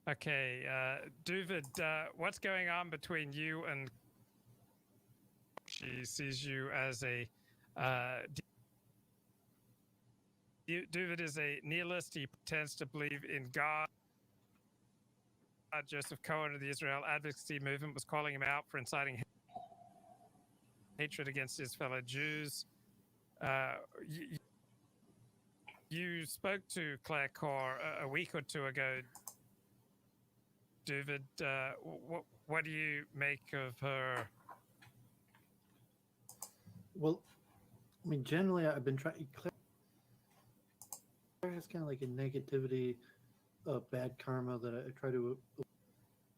Okay, David, what's going on between you and she sees you as a David is a nihilist. He pretends to believe in God. Joseph Cohen of the Israel Advocacy Movement was calling him out for inciting hatred against his fellow Jews. You, you spoke to Claire Corr a week or two ago. David, what do you make of her? Well, I mean, generally, I've been trying. Claire has kind of like a negativity, bad karma that I try to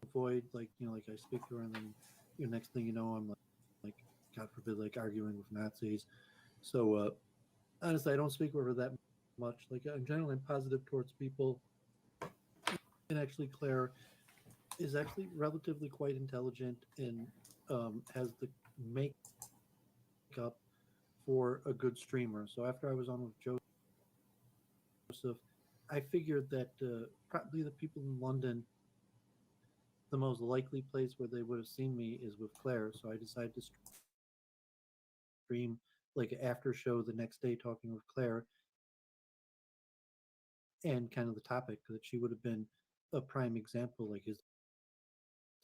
avoid. Like, like I speak to her, and then next thing you know, I'm like, God forbid, like arguing with Nazis. So honestly, I don't speak with her that much. Like, in general, I'm positive towards people, and actually, Claire is actually relatively quite intelligent and has the makeup for a good streamer. So after I was on with Joseph, I figured that probably the people in London, the most likely place where they would have seen me is with Claire. So I decided to stream like an after show the next day talking with Claire and kind of the topic that she would have been a prime example. Like, is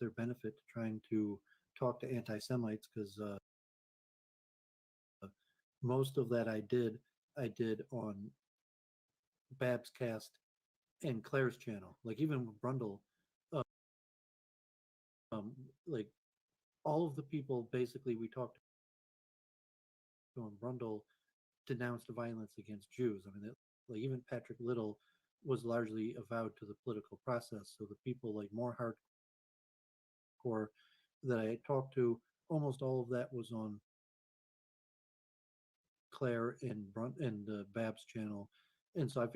there benefit to trying to talk to anti-Semites? Because most of that I did on Bab's Cast and Claire's channel. Like even with Brundle, um, like all of the people basically we talked to on Brundle denounced violence against Jews. I mean, like even Patrick Little was largely avowed to the political process. So the people like more hardcore that I talked to, almost all of that was on Claire and Bab's channel, and so I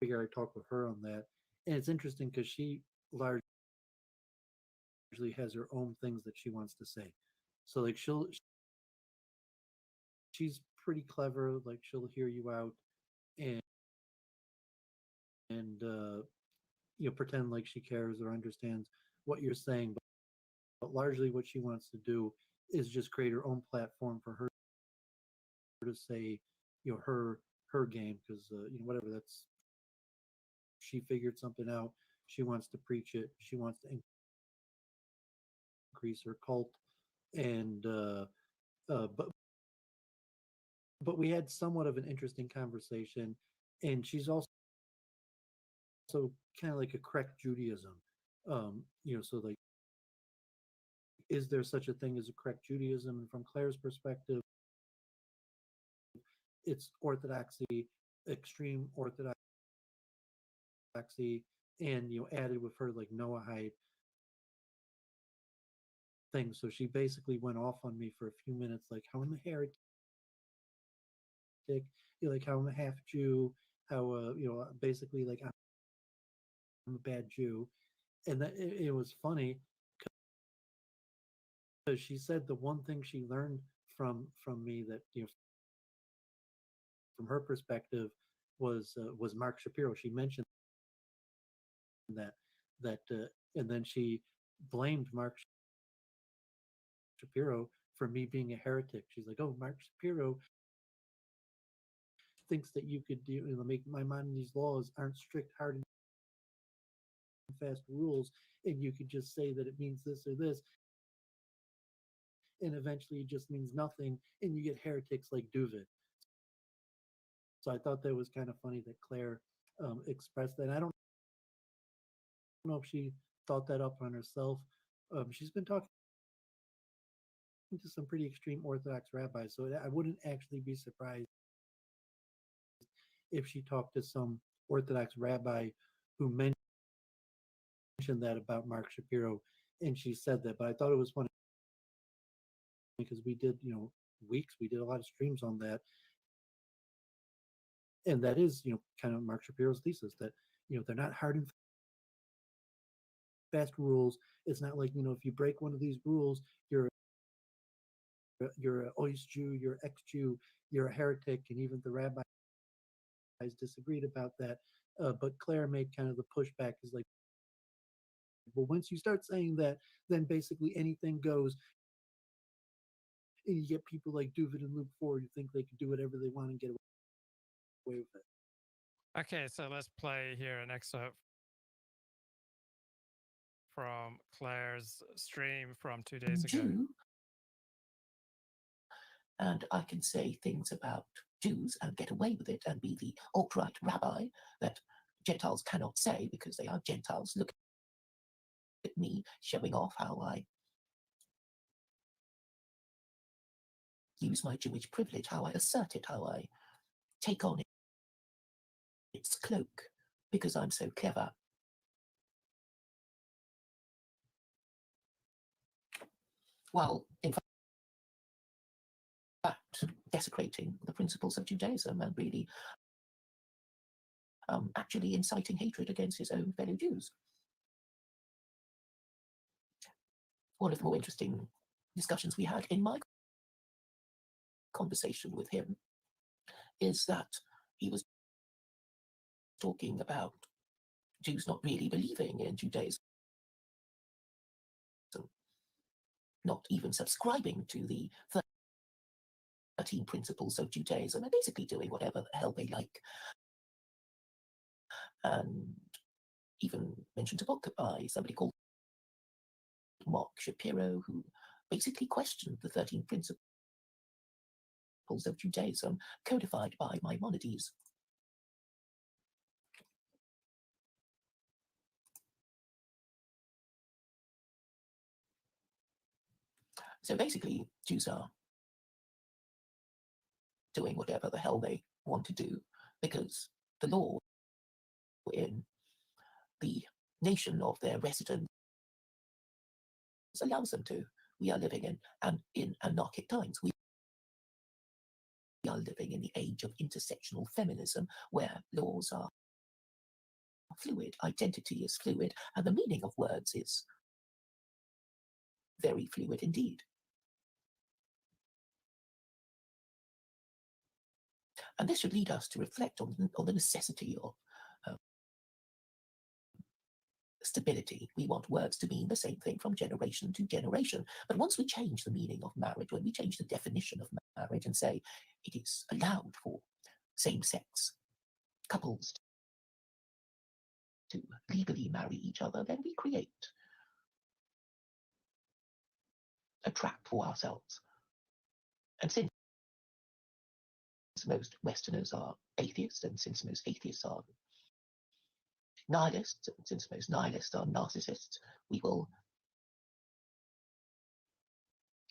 figured I'd talk with her on that. And it's interesting because she largely has her own things that she wants to say. So like she's pretty clever. Like she'll hear you out and pretend like she cares or understands what you're saying. But largely what she wants to do is just create her own platform for her to say her game because whatever that's she figured something out. She wants to preach it. She wants to increase her cult, and but we had somewhat of an interesting conversation, and she's also kind of like a correct Judaism. So like, is there such a thing as a correct Judaism? And from Claire's perspective, it's orthodoxy, extreme orthodoxy, and added with her like Noahide thing. So she basically went off on me for a few minutes, like how I'm a heretic, like how I'm a half Jew, how basically like I'm a bad Jew, and that it was funny because she said the one thing she learned from me that from her perspective was Mark Shapiro. She mentioned that and then she blamed Mark Shapiro for me being a heretic. She's like, oh, Mark Shapiro thinks that you could make my mind these laws aren't strict, hard, and fast rules, and you could just say that it means this or this, and eventually it just means nothing, and you get heretics like Duvid. So I thought that was kind of funny that Claire expressed that. And I don't know if she thought that up on herself. She's been talking to some pretty extreme Orthodox rabbis, so I wouldn't actually be surprised if she talked to some Orthodox rabbi who mentioned that about Mark Shapiro, and she said that. But I thought it was funny because we did, weeks, we did a lot of streams on that, and that is, kind of Mark Shapiro's thesis that they're not hard and fast rules. It's not like if you break one of these rules, you're an Ois Jew, you're ex-Jew, you're a heretic, and even the rabbis disagreed about that. But Claire made kind of the pushback is like, But once you start saying that, then basically anything goes, and you get people like Duvid and Luke Ford who think they can do whatever they want and get away with it. Okay, so let's play here an excerpt from Claire's stream from 2 days ago. Jew, and I can say things about Jews and get away with it and be the alt-right rabbi that Gentiles cannot say because they are Gentiles. Look at me showing off how I use my Jewish privilege, how I assert it, how I take on its cloak because I'm so clever. While, in fact, desecrating the principles of Judaism and really actually inciting hatred against his own fellow Jews. One of the more interesting discussions we had in my conversation with him is that he was talking about Jews not really believing in Judaism, not even subscribing to the 13 principles of Judaism, and basically doing whatever the hell they like. And even mentioned a book by somebody called Mark Shapiro, who basically questioned the 13 principles of Judaism codified by Maimonides. So basically, Jews are doing whatever the hell they want to do because the law in the nation of their residence allows them to. We are living in anarchic times. We are living in the age of intersectional feminism where laws are fluid, identity is fluid, and the meaning of words is very fluid indeed. And this should lead us to reflect on the necessity of stability. We want words to mean the same thing from generation to generation. But once we change the meaning of marriage, when we change the definition of marriage and say it is allowed for same-sex couples to legally marry each other, then we create a trap for ourselves. And since most Westerners are atheists, and since most atheists are nihilists, and since most nihilists are narcissists, we will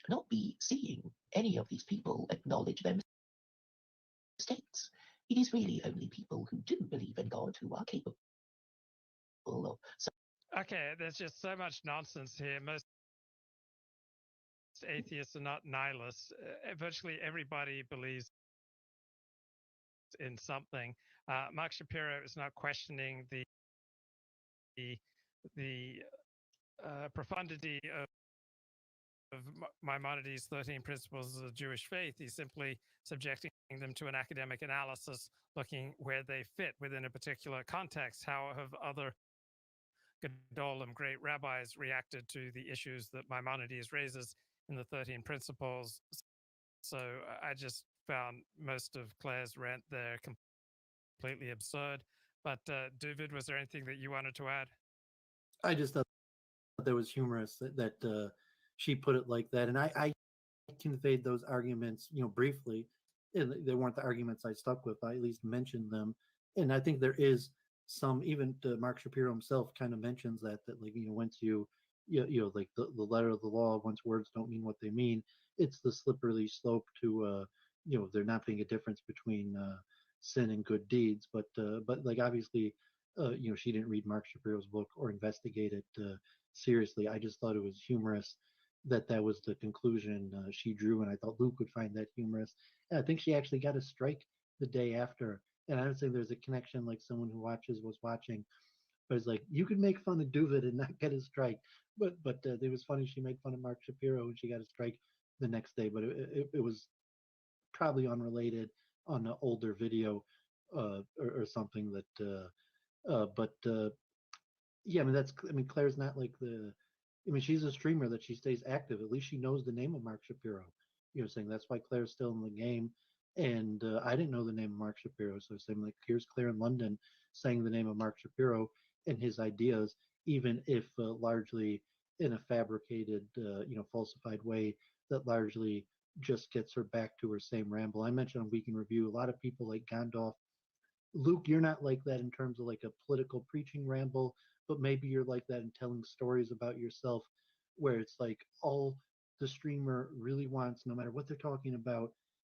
not be seeing any of these people acknowledge their mistakes. It is really only people who do believe in God who are capable of. Okay, there's just so much nonsense here. Most atheists are not nihilists. Virtually everybody believes in something. Mark Shapiro is not questioning the profundity of Maimonides' 13 principles of the Jewish faith. He's simply subjecting them to an academic analysis, looking where they fit within a particular context. How have other Gedolim, great rabbis, reacted to the issues that Maimonides raises in the 13 principles? So I just found most of Claire's rant there completely absurd. But David, was there anything that you wanted to add? I just thought that was humorous that she put it like that, and I conveyed those arguments, briefly. And they weren't the arguments I stuck with. I at least mentioned them, and I think there is some. Even Mark Shapiro himself kind of mentions that like once like the letter of the law, once words don't mean what they mean, it's the slippery slope to there not being a difference between sin and good deeds. But like obviously, she didn't read Mark Shapiro's book or investigate it seriously. I just thought it was humorous that was the conclusion she drew, and I thought Luke would find that humorous. And I think she actually got a strike the day after. And I don't think there's a connection like someone who was watching. But it's like, you could make fun of Duvid and not get a strike. But it was funny she made fun of Mark Shapiro and she got a strike the next day. But it was probably unrelated on an older video or something that. Yeah, I mean Claire's not like she's a streamer that she stays active. At least she knows the name of Mark Shapiro. Saying that's why Claire's still in the game. And I didn't know the name of Mark Shapiro, so saying like here's Claire in London saying the name of Mark Shapiro and his ideas, even if largely in a fabricated, falsified way that largely just gets her back to her same ramble. I mentioned on Week in Review, a lot of people like Gandalf. Luke, you're not like that in terms of like a political preaching ramble, but maybe you're like that in telling stories about yourself, where it's like all the streamer really wants, no matter what they're talking about,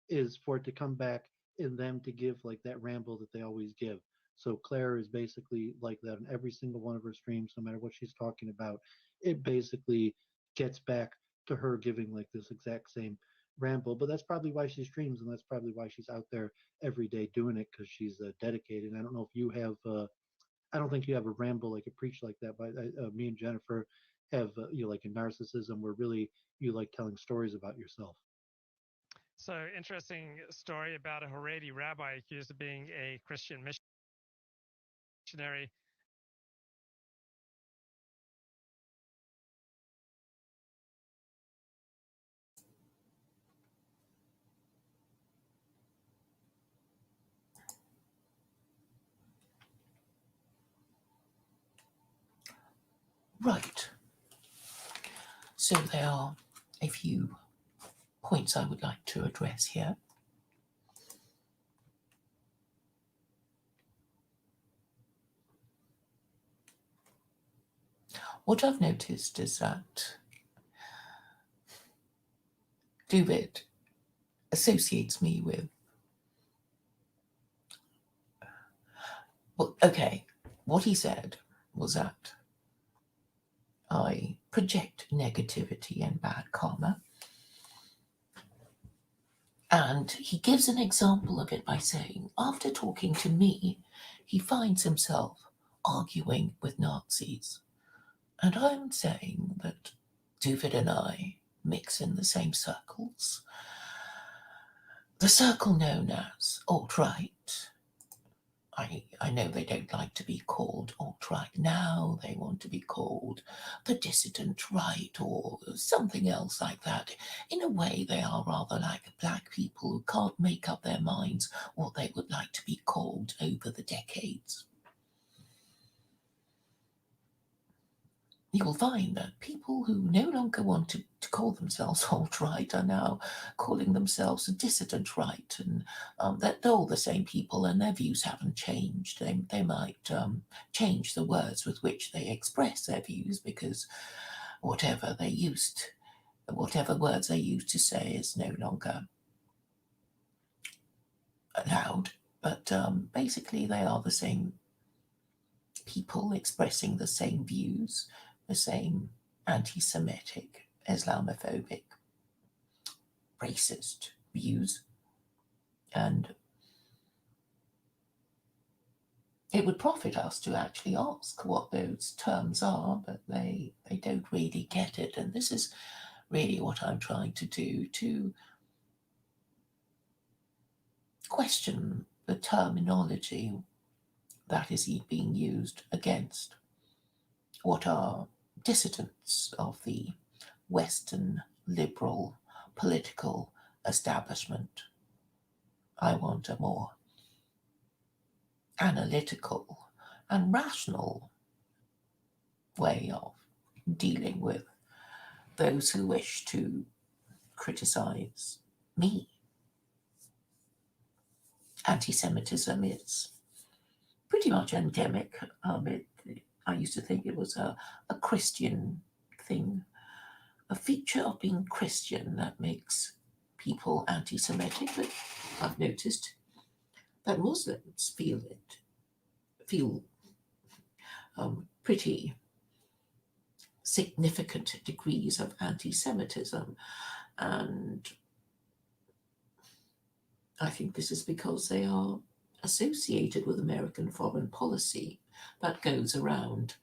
is for it to come back and them to give like that ramble that they always give. So Claire is basically like that in every single one of her streams, no matter what she's talking about. It basically gets back to her giving like this exact same ramble. But that's probably why she streams, and that's probably why she's out there every day doing it, because she's dedicated. I don't know if you have. I don't think you have a ramble like a preach like that. But me and Jennifer have like a narcissism where really you like telling stories about yourself. So interesting story about a Haredi rabbi accused of being a Christian missionary. Right. So there are a few points I would like to address here. What I've noticed is that David associates me with, well, okay, what he said was that I project negativity and bad karma. And he gives an example of it by saying, after talking to me, he finds himself arguing with Nazis. And I'm saying that David and I mix in the same circles. The circle known as alt-right. I know they don't like to be called alt-right now. They want to be called the dissident right or something else like that. In a way, they are rather like black people who can't make up their minds what they would like to be called over the decades. You'll find that people who no longer want to call themselves alt-right are now calling themselves a dissident right, and that they're all the same people and their views haven't changed. They might change the words with which they express their views, because whatever words they used to say is no longer allowed. But basically they are the same people expressing the same views, the same anti-Semitic, Islamophobic, racist views. And it would profit us to actually ask what those terms are, but they don't really get it. And this is really what I'm trying to do, to question the terminology that is being used against what are dissidents of the Western liberal political establishment. I want a more analytical and rational way of dealing with those who wish to criticize me. Anti-Semitism is pretty much endemic. I used to think it was a Christian thing, a feature of being Christian that makes people anti-Semitic, but I've noticed that Muslims feel pretty significant degrees of anti-Semitism, and I think this is because they are associated with American foreign policy that goes around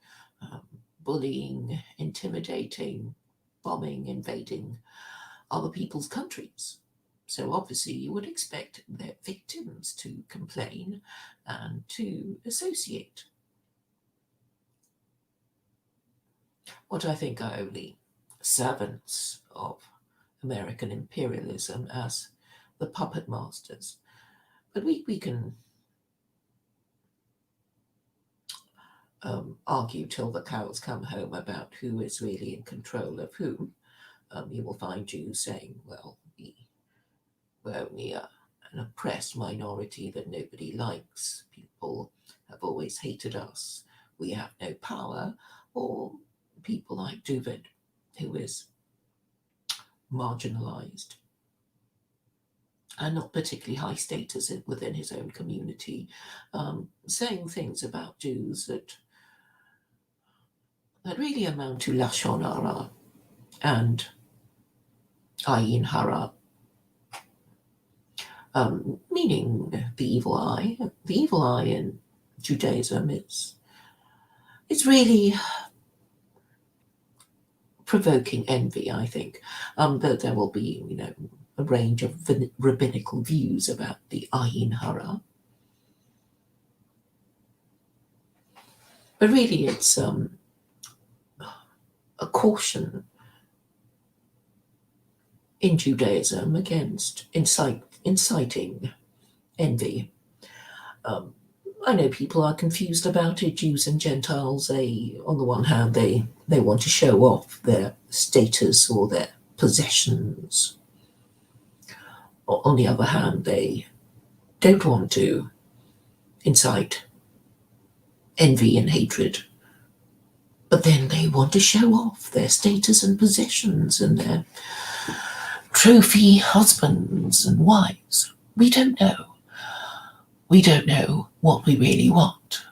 bullying, intimidating, bombing, invading other people's countries. So obviously you would expect their victims to complain and to associate. what I think are only servants of American imperialism as the puppet masters. But we can argue till the cows come home about who is really in control of whom. You will find Jews saying, well, we're only an oppressed minority that nobody likes. People have always hated us. We have no power. Or people like David, who is marginalized and not particularly high status within his own community, saying things about Jews that really amount to Lashon Hara and Ayin Hara, meaning the evil eye. The evil eye in Judaism it's really provoking envy, I think. That there will be, a range of rabbinical views about the Ayin Hara. But really it's a caution in Judaism against inciting envy. I know people are confused about it. Jews and Gentiles, on the one hand, they want to show off their status or their possessions. On the other hand, they don't want to incite envy and hatred. But then they want to show off their status and possessions and their trophy husbands and wives. We don't know. We don't know what we really want.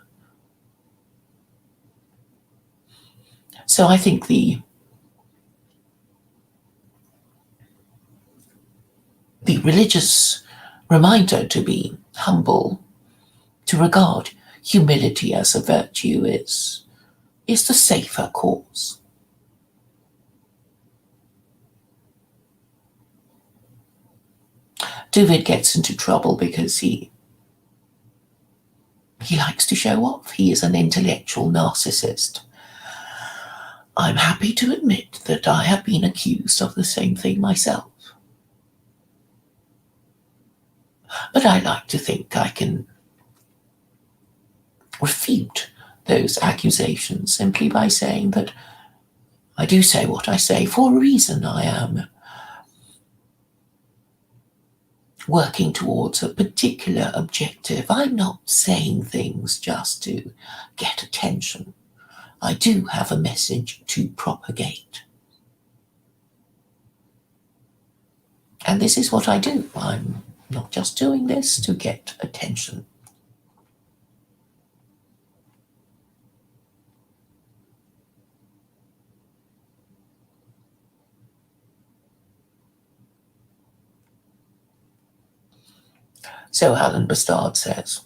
So I think the religious reminder to be humble, to regard humility as a virtue is the safer course. David gets into trouble because he likes to show off. He is an intellectual narcissist. I'm happy to admit that I have been accused of the same thing myself. But I like to think I can refute those accusations simply by saying that I do say what I say for a reason. I am working towards a particular objective. I'm not saying things just to get attention. I do have a message to propagate. And this is what I do. I'm not just doing this to get attention. So Alan Bastard says,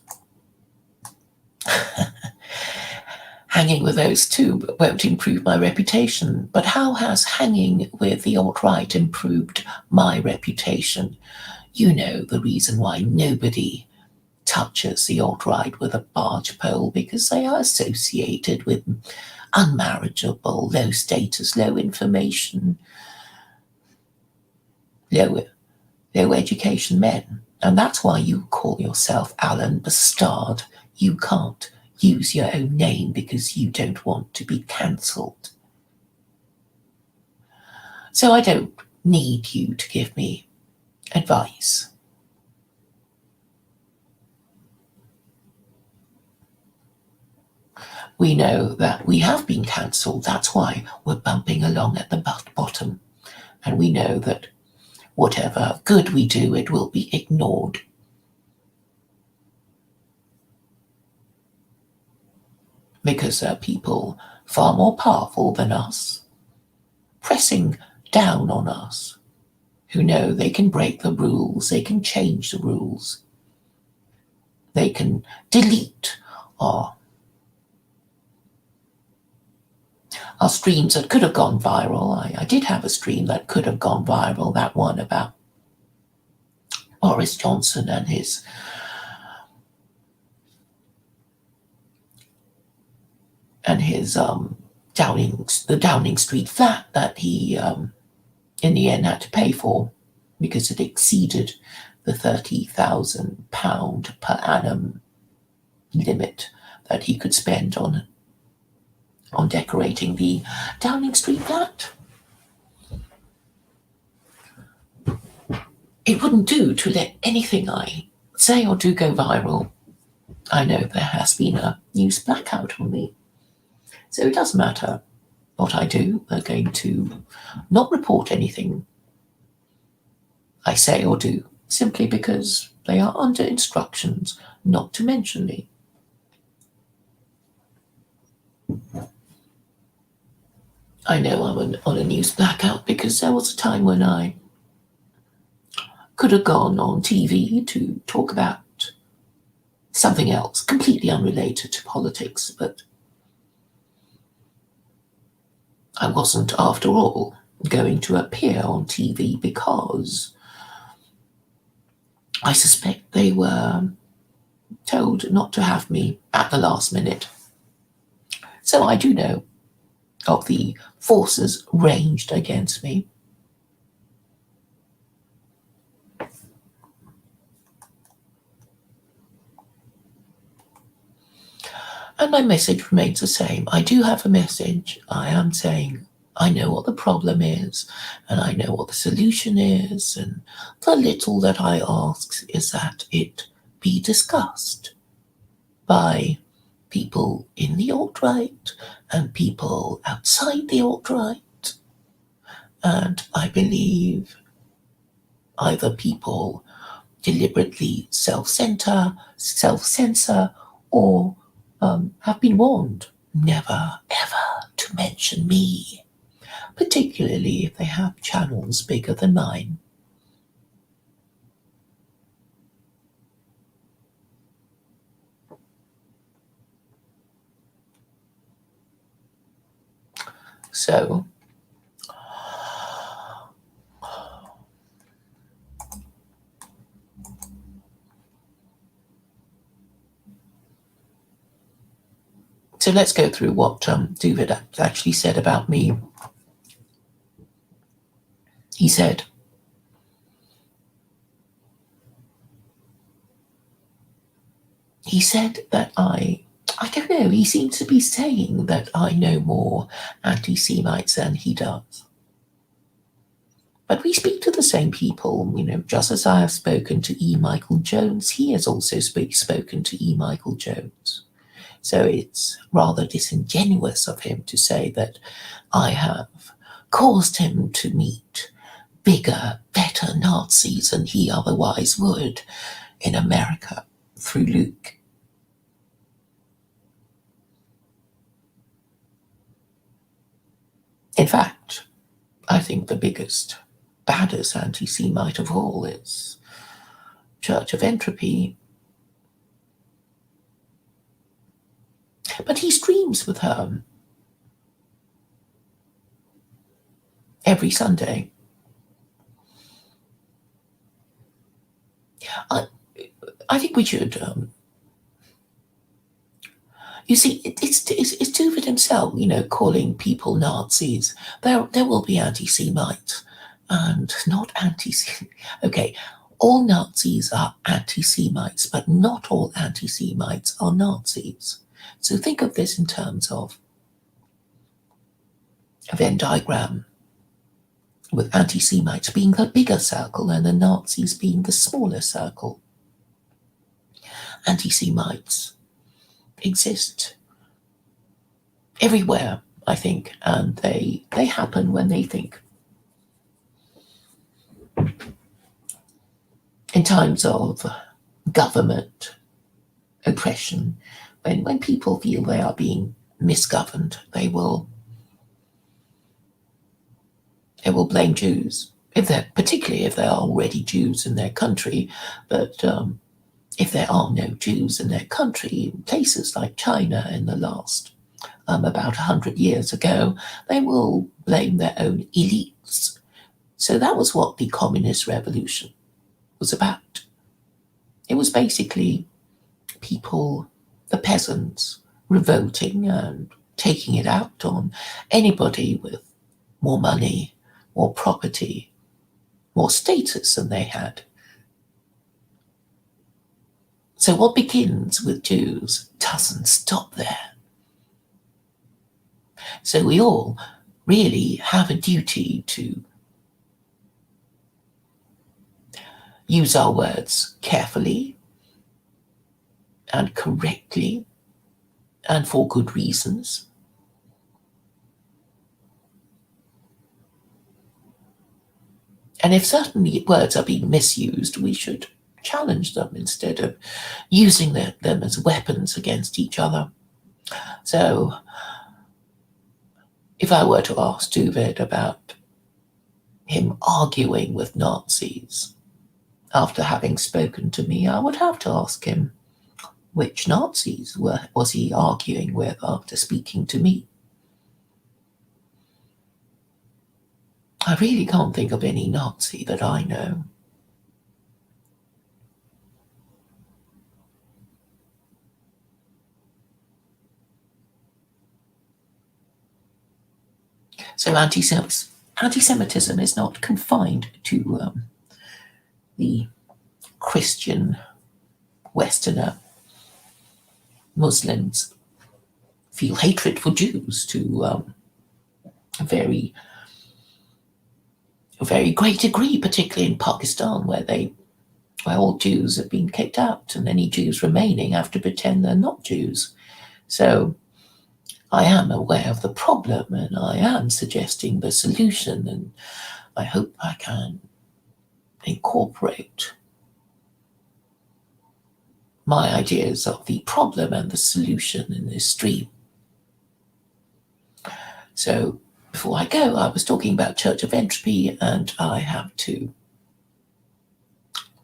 hanging with those two won't improve my reputation. But how has hanging with the alt-right improved my reputation? You know the reason why nobody touches the alt-right with a barge pole, because they are associated with unmarriageable, low status, low information, low education men. And that's why you call yourself Alan Bastard. You can't use your own name because you don't want to be cancelled. So I don't need you to give me advice. We know that we have been cancelled. That's why we're bumping along at the bottom. And we know that whatever good we do, it will be ignored. Because there are people far more powerful than us, pressing down on us, who know they can break the rules, they can change the rules, they can delete our streams that could have gone viral. I did have a stream that could have gone viral, that one about Boris Johnson and his the Downing Street flat that he in the end had to pay for because it exceeded the £30,000 per annum limit that he could spend on decorating the Downing Street flat. It wouldn't do to let anything I say or do go viral. I know there has been a news blackout on me, so it doesn't matter what I do. They're going to not report anything I say or do, simply because they are under instructions not to mention me. I know I'm on a news blackout because there was a time when I could have gone on TV to talk about something else, completely unrelated to politics, but I wasn't, after all, going to appear on TV because I suspect they were told not to have me at the last minute. So I do know of the forces ranged against me. And my message remains the same. I do have a message. I am saying I know what the problem is, and I know what the solution is, and the little that I ask is that it be discussed by people in the alt-right and people outside the alt-right. And I believe either people deliberately self-censor, or have been warned never, ever to mention me, particularly if they have channels bigger than mine. So, let's go through what David actually said about me. He said, that I don't know, he seems to be saying that I know more anti-Semites than he does. But we speak to the same people, just as I have spoken to E. Michael Jones, he has also spoken to E. Michael Jones. So it's rather disingenuous of him to say that I have caused him to meet bigger, better Nazis than he otherwise would in America through Luke. In fact, I think the biggest, baddest anti-Semite of all is Church of Entropy. But he streams with her every Sunday. I think we should. You see, it's David himself, calling people Nazis. There will be anti-Semites and not anti-Semites. Okay, all Nazis are anti-Semites, but not all anti-Semites are Nazis. So think of this in terms of a Venn diagram, with anti-Semites being the bigger circle and the Nazis being the smaller circle. Anti-Semites exist everywhere, I think, and they happen when they think. In times of government oppression, when people feel they are being misgoverned, they will blame Jews, particularly if there are already Jews in their country. But if there are no Jews in their country, in places like China in the last about 100 years ago, they will blame their own elites. So that was what the communist revolution was about. It was basically people, the peasants, revolting and taking it out on anybody with more money, more property, more status than they had. So what begins with Jews doesn't stop there. So we all really have a duty to use our words carefully and correctly and for good reasons. And if certain words are being misused, we should challenge them instead of using them as weapons against each other. So if I were to ask Duvid about him arguing with Nazis after having spoken to me, I would have to ask him, which Nazis was he arguing with after speaking to me? I really can't think of any Nazi that I know. So anti-Semitism is not confined to the Christian Westerner. Muslims feel hatred for Jews to a very great degree, particularly in Pakistan, where all Jews have been kicked out, and any Jews remaining have to pretend they're not Jews. So I am aware of the problem, and I am suggesting the solution, and I hope I can incorporate my ideas of the problem and the solution in this stream. So before I go, I was talking about Church of Entropy, and I have to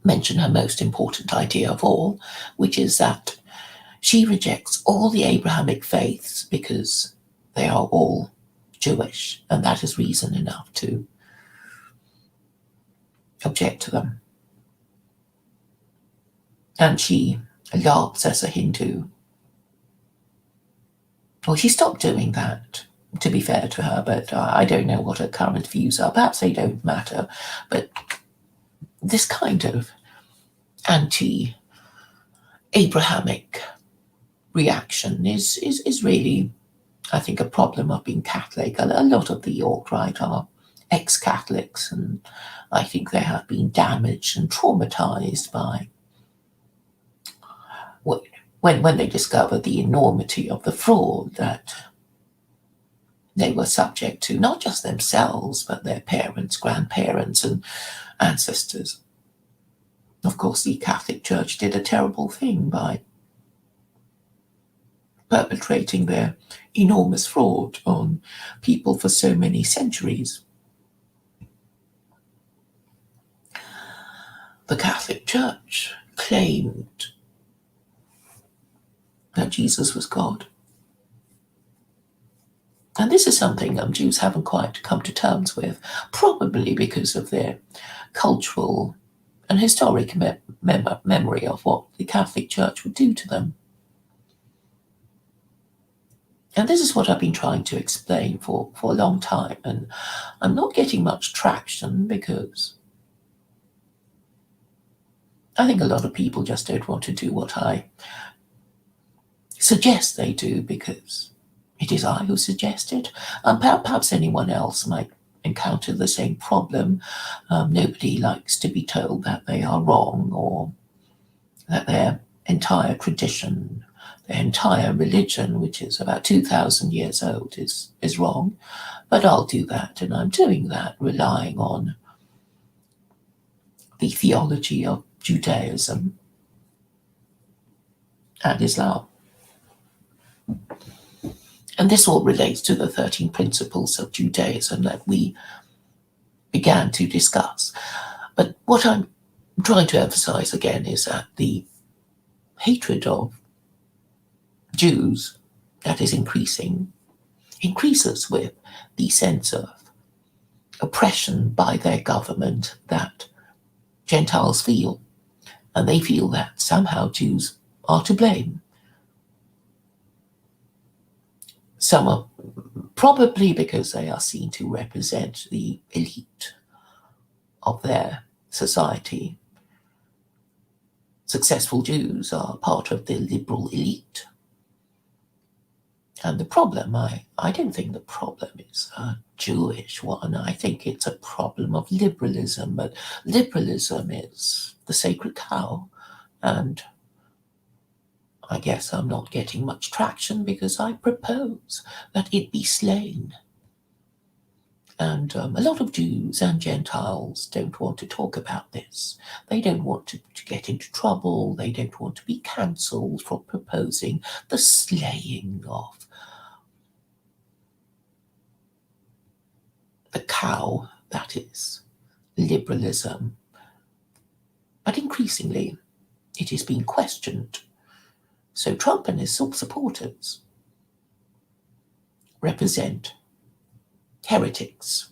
mention her most important idea of all, which is that she rejects all the Abrahamic faiths because they are all Jewish, and that is reason enough to object to them. And she laughs as a Hindu. Well, she stopped doing that, to be fair to her, but I don't know what her current views are. Perhaps they don't matter. But this kind of anti-Abrahamic reaction is really, I think, a problem of being Catholic. A lot of the alt-right are ex-Catholics, and I think they have been damaged and traumatized by when they discovered the enormity of the fraud that they were subject to, not just themselves, but their parents, grandparents, and ancestors. Of course, the Catholic Church did a terrible thing by perpetrating their enormous fraud on people for so many centuries. The Catholic Church claimed that Jesus was God. And this is something Jews haven't quite come to terms with, probably because of their cultural and historic memory of what the Catholic Church would do to them. And this is what I've been trying to explain for a long time, and I'm not getting much traction because I think a lot of people just don't want to do what I suggest they do because it is I who suggest it. Perhaps anyone else might encounter the same problem. Nobody likes to be told that they are wrong or that their entire tradition, their entire religion, which is about 2,000 years old, is wrong. But I'll do that, and I'm doing that relying on the theology of Judaism and Islam. And this all relates to the 13 principles of Judaism that we began to discuss. But what I'm trying to emphasize again is that the hatred of Jews that is increases with the sense of oppression by their government that Gentiles feel. And they feel that somehow Jews are to blame. Some are probably because they are seen to represent the elite of their society. Successful Jews are part of the liberal elite. And the problem, I don't think the problem is a Jewish one. I think it's a problem of liberalism. But liberalism is the sacred cow. And I guess I'm not getting much traction because I propose that it be slain. And a lot of Jews and Gentiles don't want to talk about this. They don't want to get into trouble. They don't want to be cancelled for proposing the slaying of the cow that is liberalism. But increasingly, it is being questioned. So Trump and his supporters represent heretics.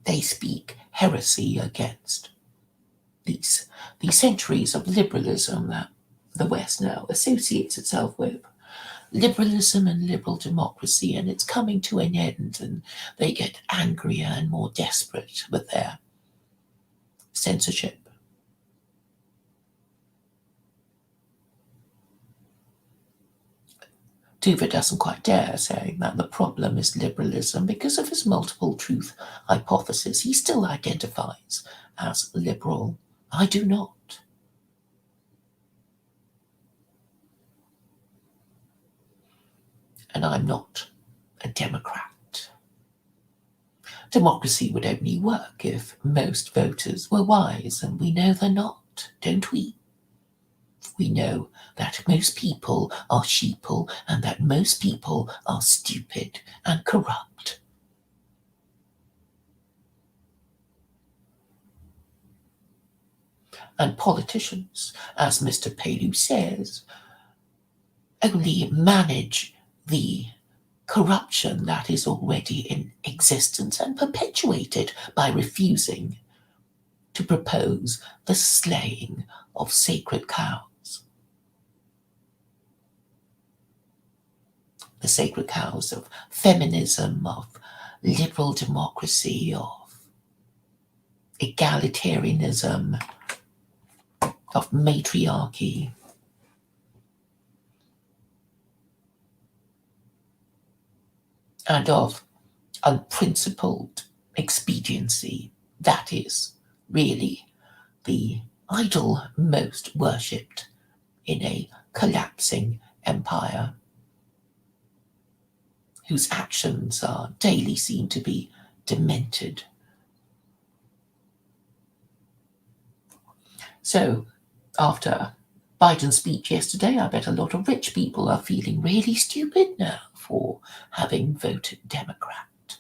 They speak heresy against these centuries of liberalism that the West now associates itself with. Liberalism and liberal democracy, and it's coming to an end, and they get angrier and more desperate with their censorship. Tuva doesn't quite dare say that the problem is liberalism because of his multiple truth hypothesis. He still identifies as liberal. I do not. And I'm not a Democrat. Democracy would only work if most voters were wise, and we know they're not, don't we? We know that most people are sheeple and that most people are stupid and corrupt. And politicians, as Mr. Pelou says, only manage the corruption that is already in existence and perpetuated by refusing to propose the slaying of sacred cows. The sacred cows of feminism, of liberal democracy, of egalitarianism, of matriarchy. And of unprincipled expediency. That is really the idol most worshipped in a collapsing empire, whose actions are daily seen to be demented. So, after Biden's speech yesterday, I bet a lot of rich people are feeling really stupid now for having voted Democrat.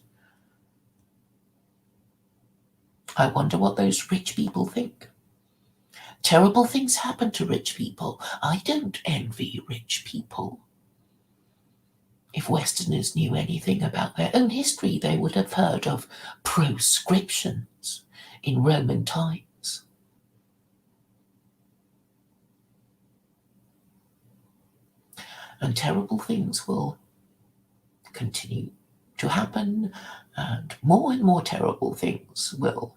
I wonder what those rich people think. Terrible things happen to rich people. I don't envy rich people. If Westerners knew anything about their own history, they would have heard of proscriptions in Roman times. And terrible things will continue to happen, and more terrible things will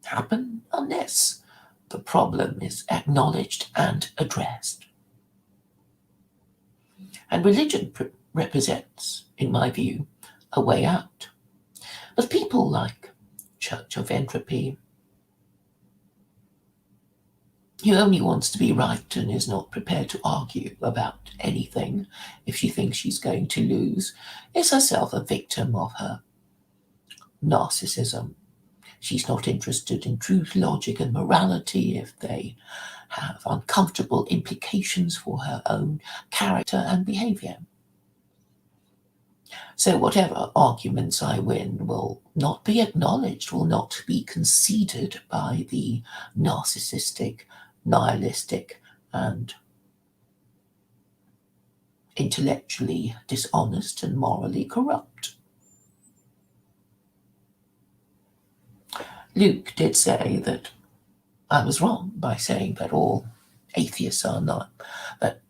happen unless the problem is acknowledged and addressed. And religion represents, in my view, a way out. But people like Church of Entropy, who only wants to be right and is not prepared to argue about anything if she thinks she's going to lose, is herself a victim of her narcissism. She's not interested in truth, logic, and morality if they have uncomfortable implications for her own character and behavior. So whatever arguments I win will not be acknowledged, will not be conceded by the narcissistic, nihilistic, and intellectually dishonest and morally corrupt. Luke did say that I was wrong by saying that all atheists are not, but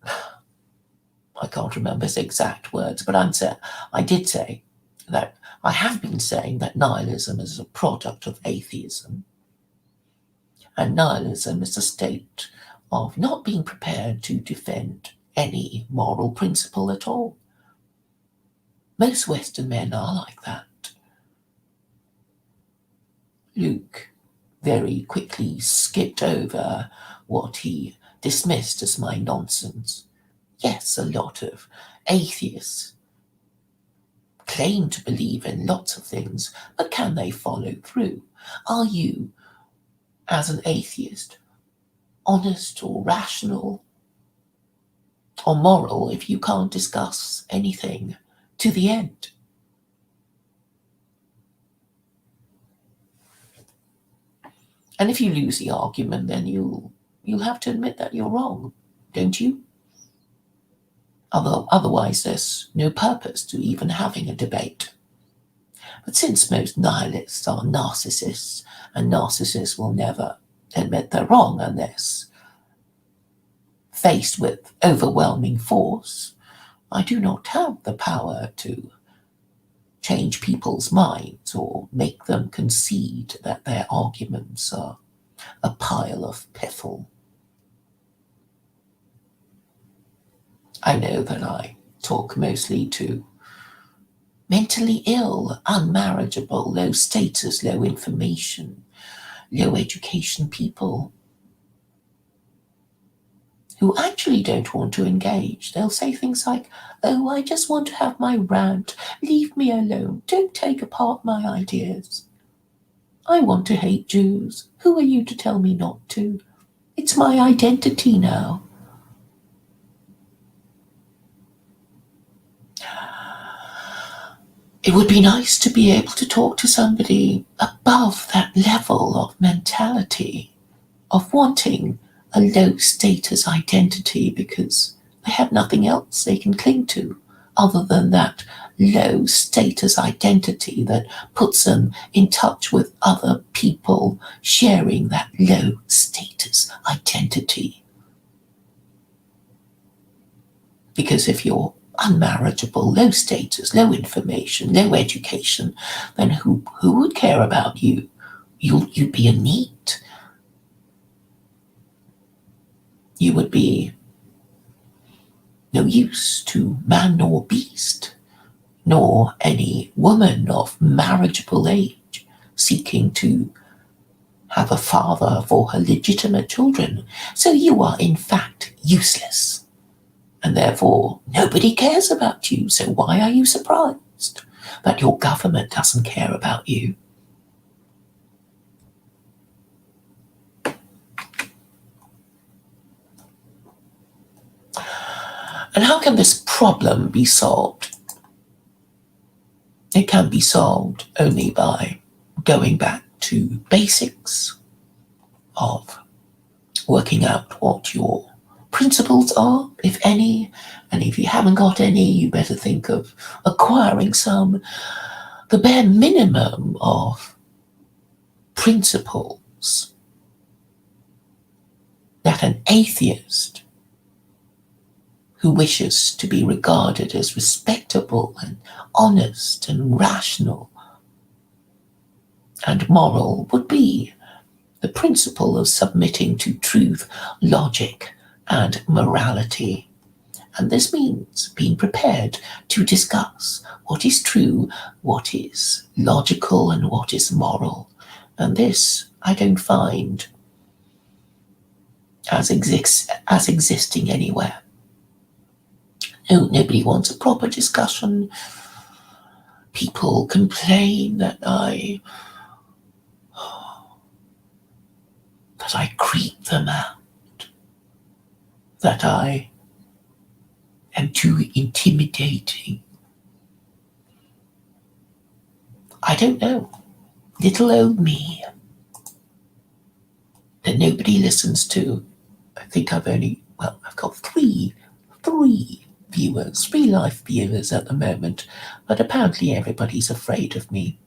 I can't remember his exact words, but I did say that I have been saying that nihilism is a product of atheism. And nihilism is a state of not being prepared to defend any moral principle at all. Most Western men are like that. Luke very quickly skipped over what he dismissed as my nonsense. Yes, a lot of atheists claim to believe in lots of things, but can they follow through? Are you, as an atheist, honest or rational or moral if you can't discuss anything to the end? And if you lose the argument, then you'll have to admit that you're wrong, don't you? Otherwise, there's no purpose to even having a debate. But since most nihilists are narcissists, and narcissists will never admit they're wrong unless faced with overwhelming force, I do not have the power to change people's minds or make them concede that their arguments are a pile of piffle. I know that I talk mostly to mentally ill, unmarriageable, low status, low information, low education people who actually don't want to engage. They'll say things like, "Oh, I just want to have my rant. Leave me alone. Don't take apart my ideas. I want to hate Jews. Who are you to tell me not to? It's my identity now." It would be nice to be able to talk to somebody above that level of mentality, of wanting a low status identity because they have nothing else they can cling to other than that low status identity that puts them in touch with other people sharing that low status identity. Because if you're unmarriageable, low status, low information, low education, then who would care about you? You'd be a NEET. You would be no use to man nor beast, nor any woman of marriageable age seeking to have a father for her legitimate children. So you are in fact useless. And therefore, nobody cares about you. So why are you surprised that your government doesn't care about you? And how can this problem be solved? It can be solved only by going back to basics of working out what your principles are, if any, and if you haven't got any, you better think of acquiring some. The bare minimum of principles that an atheist who wishes to be regarded as respectable and honest and rational and moral would be the principle of submitting to truth, logic, and morality. And this means being prepared to discuss what is true, what is logical, and what is moral. And this I don't find as existing anywhere. No, nobody wants a proper discussion. People complain that I creep them out, that I am too intimidating. I don't know. Little old me that nobody listens to. I think I've got three viewers, 3 live viewers at the moment, but apparently everybody's afraid of me.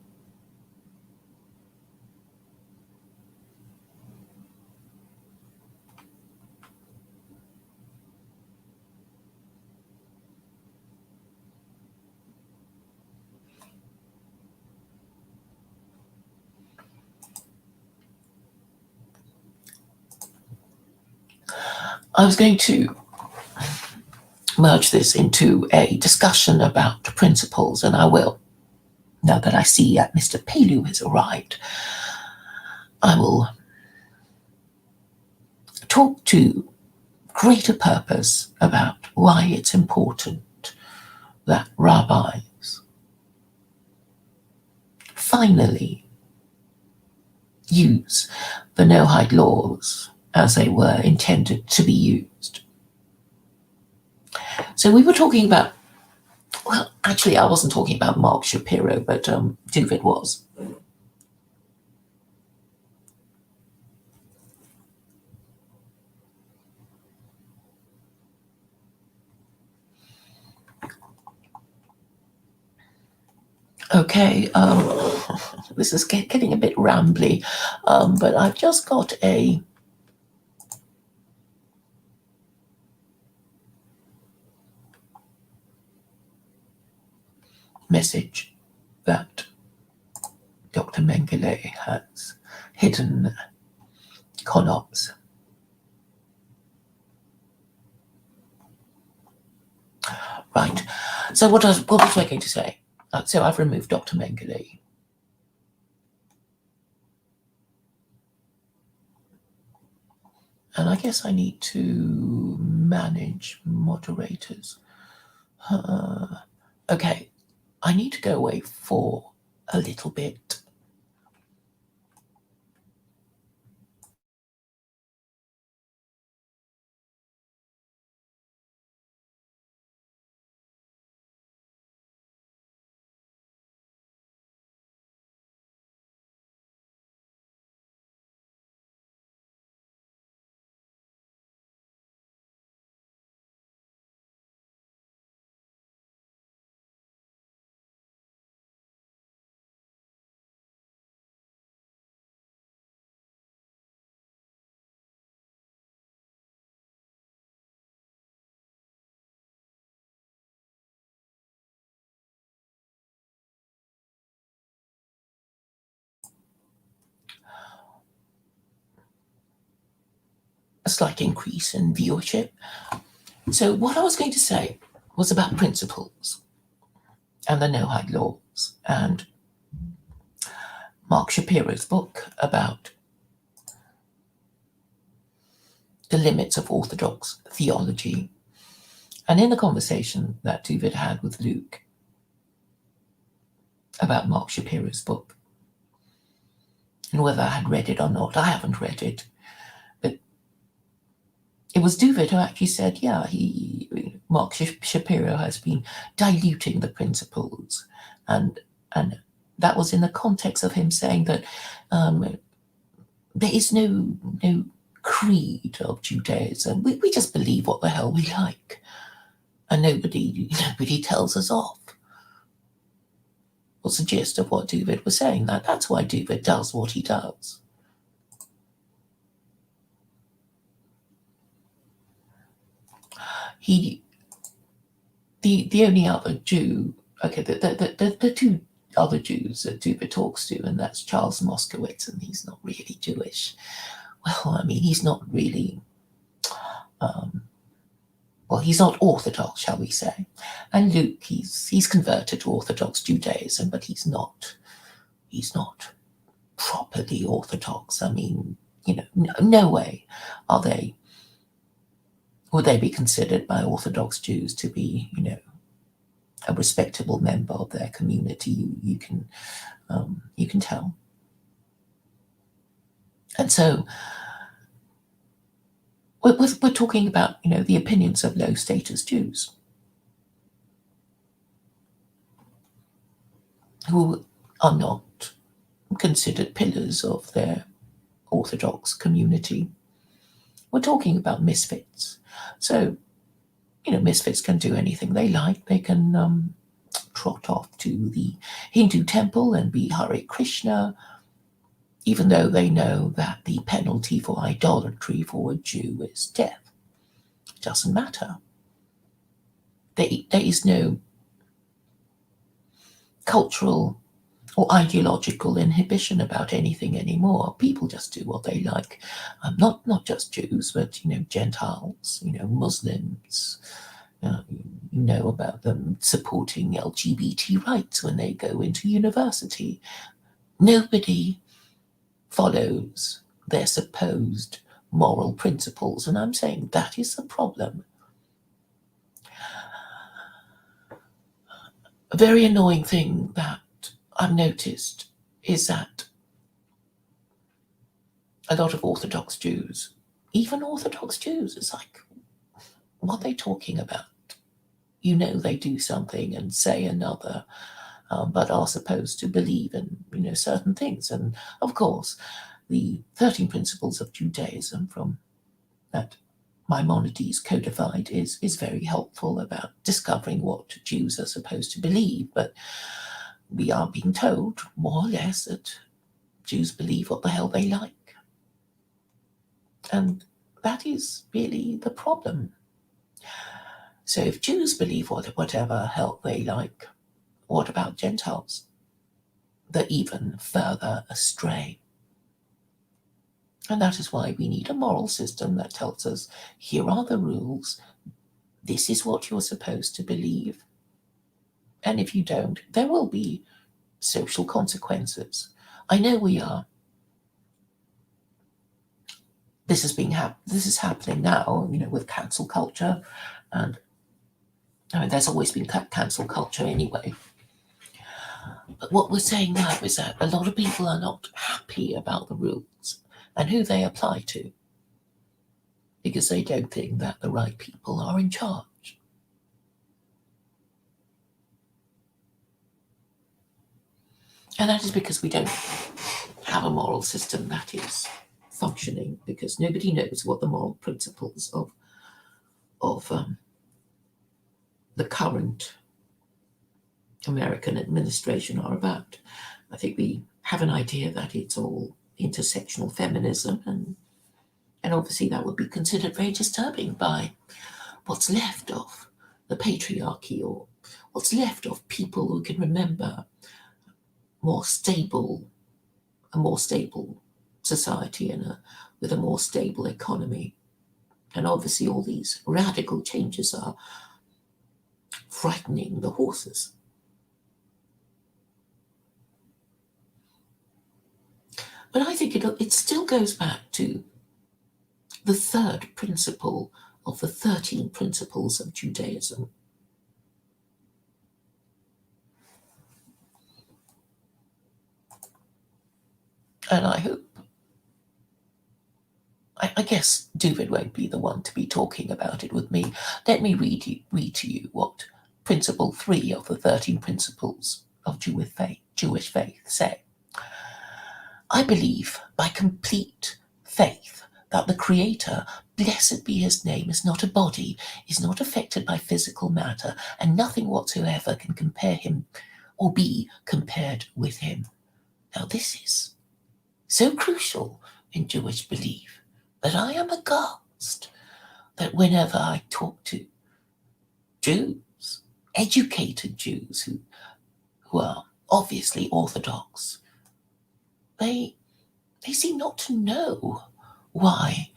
I was going to merge this into a discussion about principles, and I will. Now that I see that Mr. Pelu has arrived, I will talk to greater purpose about why it's important that rabbis finally use the Noahide laws as they were intended to be used. So we were talking about, well, actually I wasn't talking about Mark Shapiro, but David was. Okay, this is getting a bit rambly, but I've just got a message that Dr. Mengele has hidden ConOps. Right, so what was I going to say? So I've removed Dr. Mengele. And I guess I need to manage moderators. Okay, I need to go away for a little bit. A slight increase in viewership. So what I was going to say was about principles and the Noahide laws and Mark Shapiro's book about the limits of Orthodox theology. And in the conversation that David had with Luke about Mark Shapiro's book, and whether I had read it or not, I haven't read it, but it was David who actually said, yeah, Mark Shapiro has been diluting the principles, and that was in the context of him saying that there is no creed of Judaism. We just believe what the hell we like, and nobody tells us off. What's the gist of what David was saying? That's why David does what he does. The only other Jew, okay, the two other Jews that David talks to, and that's Charles Moskowitz, and he's not really Jewish. Well, I mean, he's not really, well, he's not Orthodox, shall we say. And Luke, he's converted to Orthodox Judaism, but he's not properly Orthodox. I mean, no way would they be considered by Orthodox Jews to be, a respectable member of their community. You can tell. And so we're talking about, the opinions of low status Jews who are not considered pillars of their Orthodox community. We're talking about misfits. So, misfits can do anything they like. They can trot off to the Hindu temple and be Hare Krishna, even though they know that the penalty for idolatry for a Jew is death. It doesn't matter. There is no cultural or ideological inhibition about anything anymore. People just do what they like. Not just Jews, but Gentiles, Muslims. You know about them supporting LGBT rights when they go into university. Nobody follows their supposed moral principles, and I'm saying that is the problem. A very annoying thing that I've noticed is that a lot of Orthodox Jews, even Orthodox Jews, it's like, what are they talking about? They do something and say another, but are supposed to believe in certain things. And of course, the 13 principles of Judaism from that Maimonides codified is very helpful about discovering what Jews are supposed to believe. But we are being told, more or less, that Jews believe what the hell they like. And that is really the problem. So if Jews believe whatever hell they like, what about Gentiles? They're even further astray. And that is why we need a moral system that tells us, here are the rules, this is what you're supposed to believe. And if you don't, there will be social consequences. I know we are. This is happening now, with cancel culture, and there's always been cancel culture anyway. But what we're saying now is that a lot of people are not happy about the rules and who they apply to, because they don't think that the right people are in charge. And that is because we don't have a moral system that is functioning, because nobody knows what the moral principles of the current American administration are about. I think we have an idea that it's all intersectional feminism, and obviously that would be considered very disturbing by what's left of the patriarchy, or what's left of people who can remember a more stable society and with a more stable economy. And obviously all these radical changes are frightening the horses. But I think it still goes back to the third principle of the 13 principles of Judaism. And I hope, I guess David won't be the one to be talking about it with me. Let me read to you what principle 3 of the 13 principles of Jewish faith say. I believe by complete faith that the Creator, blessed be his name, is not a body, is not affected by physical matter, and nothing whatsoever can compare him or be compared with him. Now this is so crucial in Jewish belief that I am aghast that whenever I talk to Jews, educated Jews who are obviously Orthodox, they seem not to know why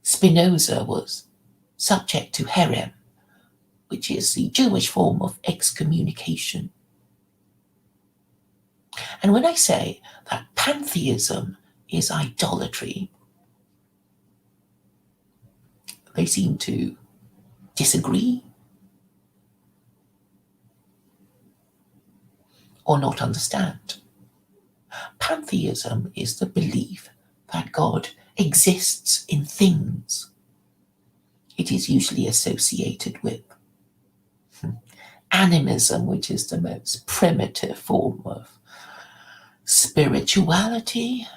Spinoza was subject to herem, which is the Jewish form of excommunication. And when I say that pantheism is idolatry, they seem to disagree or not understand. Pantheism is the belief that God exists in things. It is usually associated with animism, which is the most primitive form of spirituality.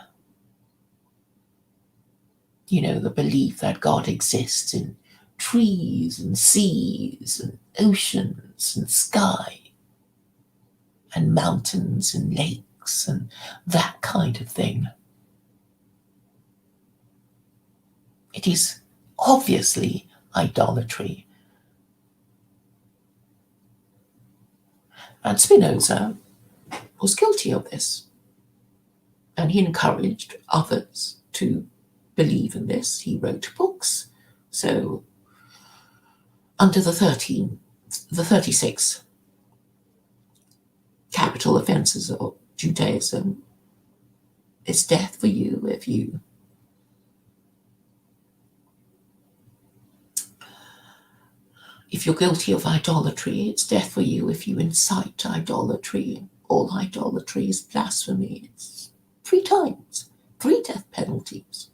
The belief that God exists in trees and seas and oceans and sky and mountains and lakes and that kind of thing. It is obviously idolatry. And Spinoza was guilty of this. And he encouraged others to believe in this. He wrote books. So under the 36 capital offenses of Judaism, it's death for you if you're guilty of idolatry. It's death for you if you incite idolatry. All idolatry is blasphemy. It's 3 times, 3 death penalties.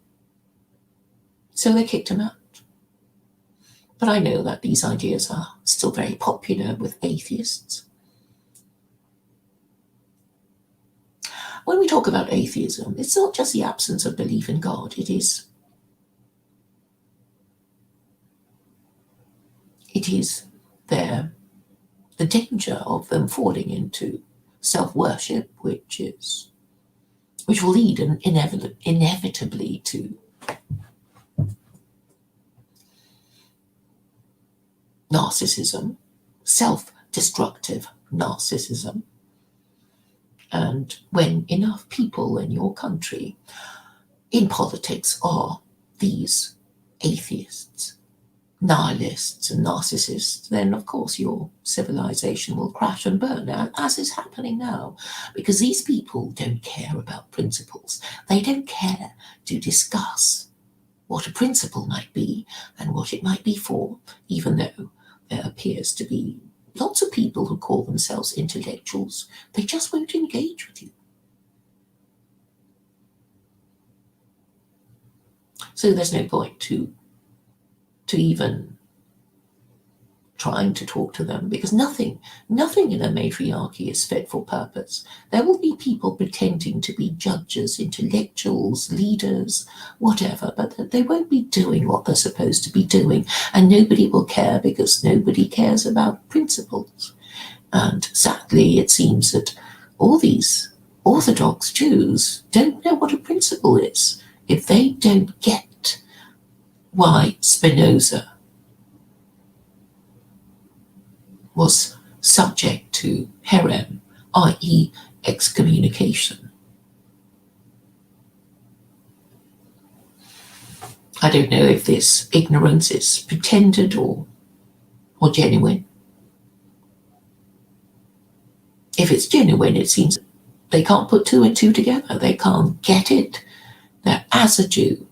So they kicked him out. But I know that these ideas are still very popular with atheists. When we talk about atheism, it's not just the absence of belief in God. It is the danger of them falling into self-worship, which will lead inevitably to narcissism, self-destructive narcissism. And when enough people in your country in politics are these atheists, nihilists and narcissists, then of course your civilization will crash and burn, as is happening now, because these people don't care about principles. They don't care to discuss what a principle might be and what it might be for, even though there appears to be lots of people who call themselves intellectuals. They just won't engage with you. So there's no point to even trying to talk to them, because nothing in a matriarchy is fit for purpose. There will be people pretending to be judges, intellectuals, leaders, whatever, but they won't be doing what they're supposed to be doing, and nobody will care because nobody cares about principles. And sadly, it seems that all these Orthodox Jews don't know what a principle is. If they don't get why Spinoza was subject to herem, i.e. excommunication. I don't know if this ignorance is pretended or genuine. If it's genuine, it seems they can't put 2 and 2 together. They can't get it. That as a Jew,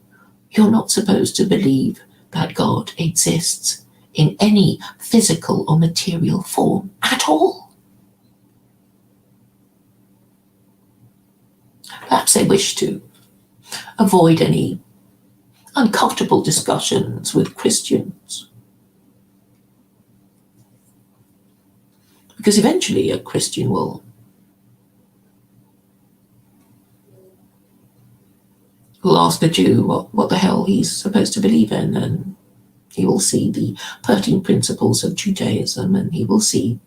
you're not supposed to believe that God exists in any physical or material form at all. Perhaps they wish to avoid any uncomfortable discussions with Christians, because eventually a Christian will ask a Jew what the hell he's supposed to believe in, and he will see the 13 principles of Judaism, and he will see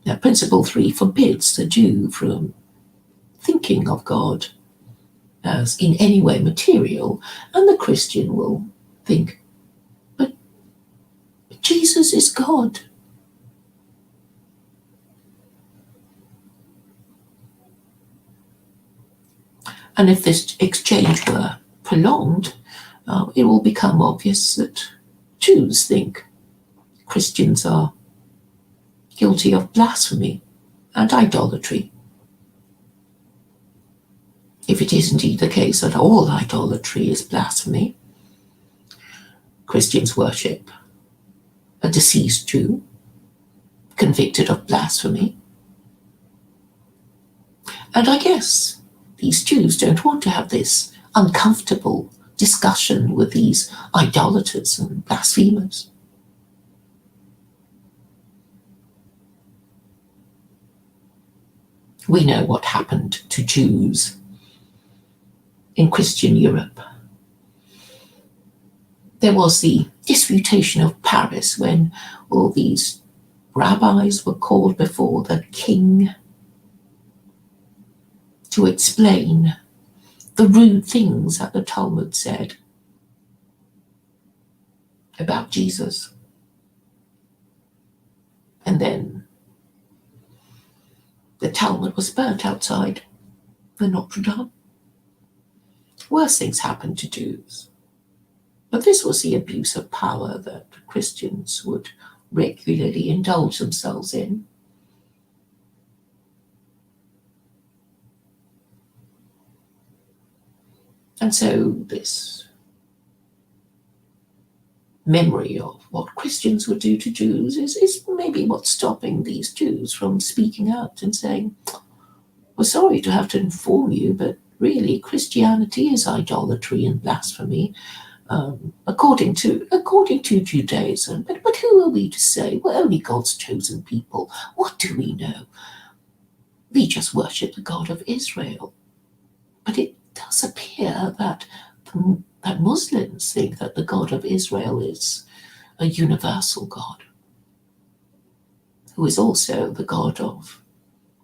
that principle 3 forbids the Jew from thinking of God as in any way material, and the Christian will think, but Jesus is God. And if this exchange were prolonged, it will become obvious that Jews think Christians are guilty of blasphemy and idolatry. If it is indeed the case that all idolatry is blasphemy, Christians worship a deceased Jew convicted of blasphemy. And I guess these Jews don't want to have this uncomfortable discussion with these idolaters and blasphemers. We know what happened to Jews in Christian Europe. There was the disputation of Paris when all these rabbis were called before the king to explain the rude things that the Talmud said about Jesus. And then the Talmud was burnt outside the Notre Dame. Worse things happened to Jews. But this was the abuse of power that Christians would regularly indulge themselves in. And so this memory of what Christians would do to Jews is maybe what's stopping these Jews from speaking out and saying, we're sorry to have to inform you, but really Christianity is idolatry and blasphemy, according to Judaism. But who are we to say? We're only God's chosen people. What do we know? We just worship the God of Israel. But it does appear that Muslims think that the God of Israel is a universal God, who is also the God of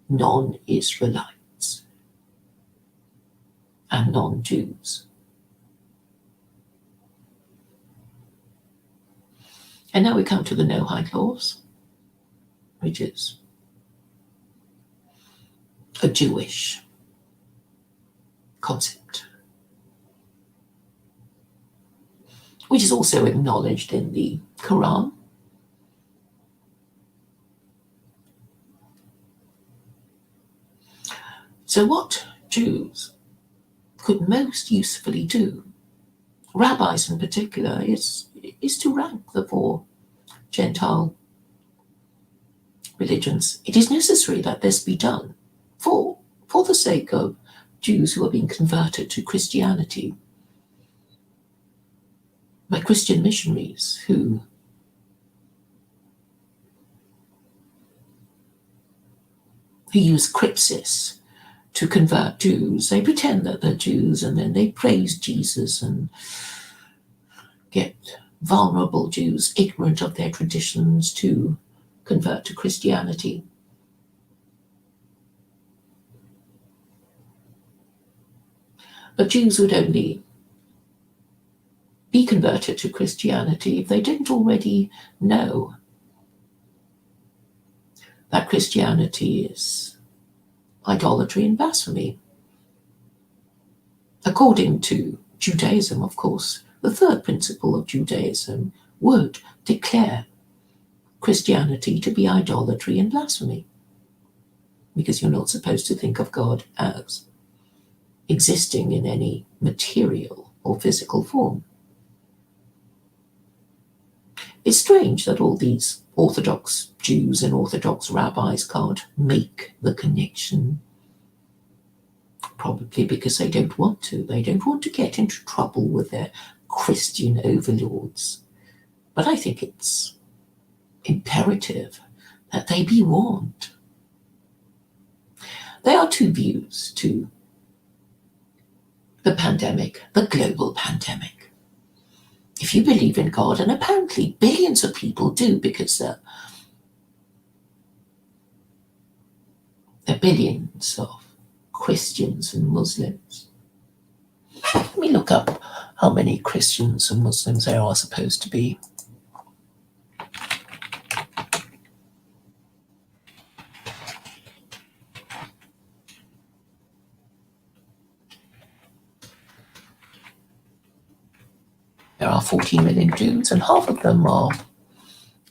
non-Israelites and non-Jews. And now we come to the Noahide laws, which is a Jewish concept, which is also acknowledged in the Quran. So what Jews could most usefully do, rabbis in particular, is to rank the four Gentile religions. It is necessary that this be done for the sake of Jews who are being converted to Christianity by Christian missionaries who use crypsis to convert Jews. They pretend that they're Jews and then they praise Jesus and get vulnerable Jews, ignorant of their traditions, to convert to Christianity. But Jews would only be converted to Christianity if they didn't already know that Christianity is idolatry and blasphemy. According to Judaism, of course, the third principle of Judaism would declare Christianity to be idolatry and blasphemy, because you're not supposed to think of God as existing in any material or physical form. It's strange that all these Orthodox Jews and Orthodox rabbis can't make the connection, probably because they don't want to. They don't want to get into trouble with their Christian overlords. But I think it's imperative that they be warned. There are two views to the pandemic, the global pandemic. If you believe in God, and apparently billions of people do, because there are billions of Christians and Muslims. Let me look up how many Christians and Muslims there are supposed to be. There are 14 million Jews, and half of them are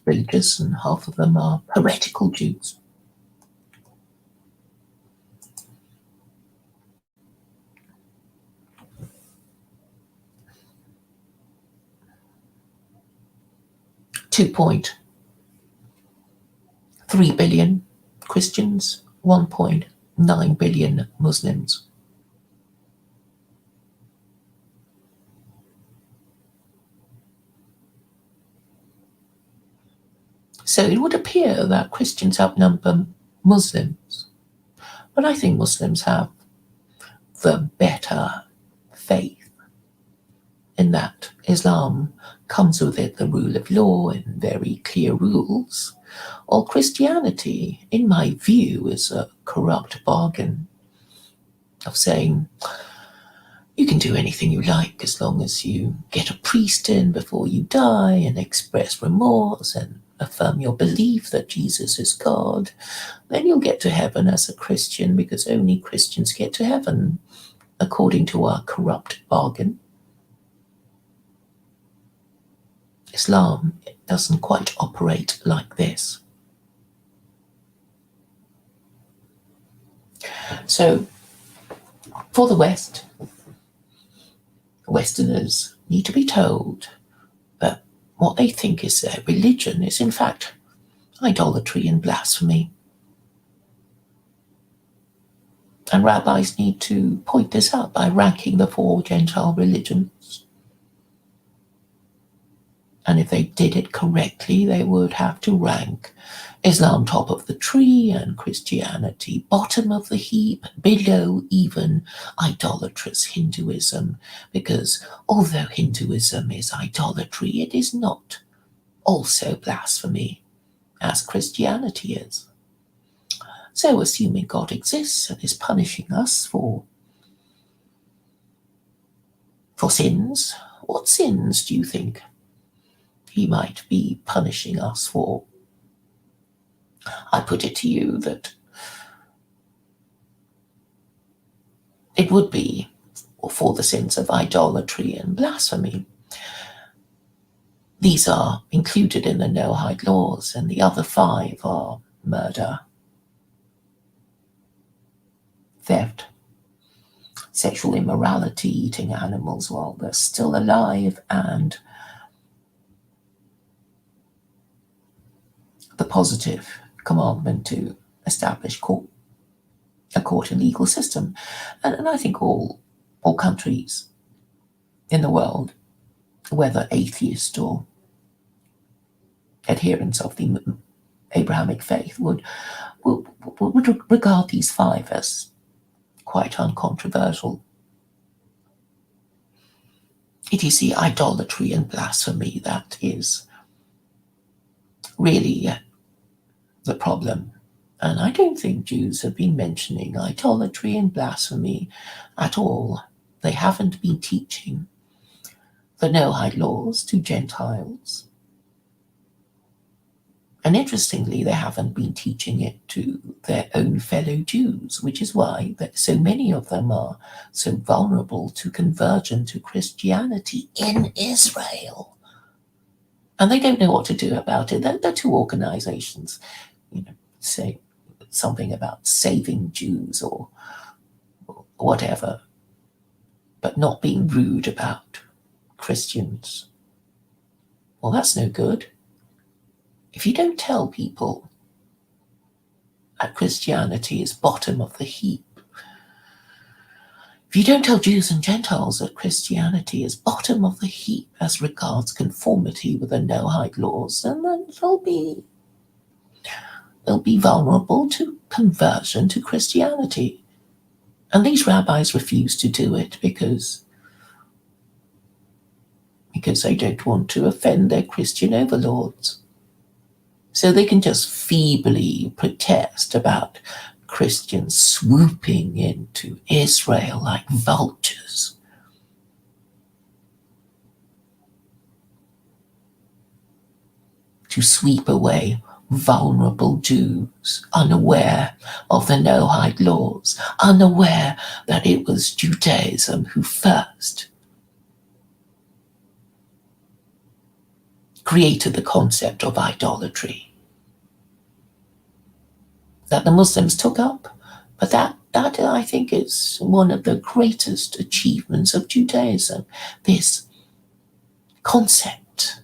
religious and half of them are heretical Jews. $2.3 billion Christians, 1.9 billion Muslims. So it would appear that Christians outnumber Muslims, but I think Muslims have the better faith, in that Islam comes with it the rule of law and very clear rules, while Christianity, in my view, is a corrupt bargain of saying you can do anything you like as long as you get a priest in before you die and express remorse and affirm your belief that Jesus is God, then you'll get to heaven as a Christian, because only Christians get to heaven, according to our corrupt bargain. Islam doesn't quite operate like this. So, for the West, Westerners need to be told that what they think is their religion is in fact idolatry and blasphemy. And rabbis need to point this out by ranking the 4 Gentile religions. And if they did it correctly, they would have to rank Islam top of the tree and Christianity bottom of the heap, below even idolatrous Hinduism, because although Hinduism is idolatry, it is not also blasphemy, as Christianity is. So, assuming God exists and is punishing us for sins, what sins do you think he might be punishing us for? I put it to you that it would be for the sins of idolatry and blasphemy. These are included in the Noahide laws, and the other 5 are murder, theft, sexual immorality, eating animals while they're still alive, and the positive commandment to establish a court and legal system. And I think all countries in the world, whether atheist or adherents of the Abrahamic faith, would regard these 5 as quite uncontroversial. It is the idolatry and blasphemy that is really the problem. And I don't think Jews have been mentioning idolatry and blasphemy at all. They haven't been teaching the Noahide laws to Gentiles. And interestingly, they haven't been teaching it to their own fellow Jews, which is why that so many of them are so vulnerable to conversion to Christianity in Israel. And they don't know what to do about it. The 2 organizations, say something about saving Jews or whatever, but not being rude about Christians. Well, that's no good. If you don't tell people that Christianity is bottom of the heap, if you don't tell Jews and Gentiles that Christianity is bottom of the heap as regards conformity with the Noahide laws, then they'll be vulnerable to conversion to Christianity. And these rabbis refuse to do it because they don't want to offend their Christian overlords. So they can just feebly protest about Christians swooping into Israel like vultures. To sweep away vulnerable Jews, unaware of the Noahide laws, unaware that it was Judaism who first created the concept of idolatry that the Muslims took up, but that I think is one of the greatest achievements of Judaism, this concept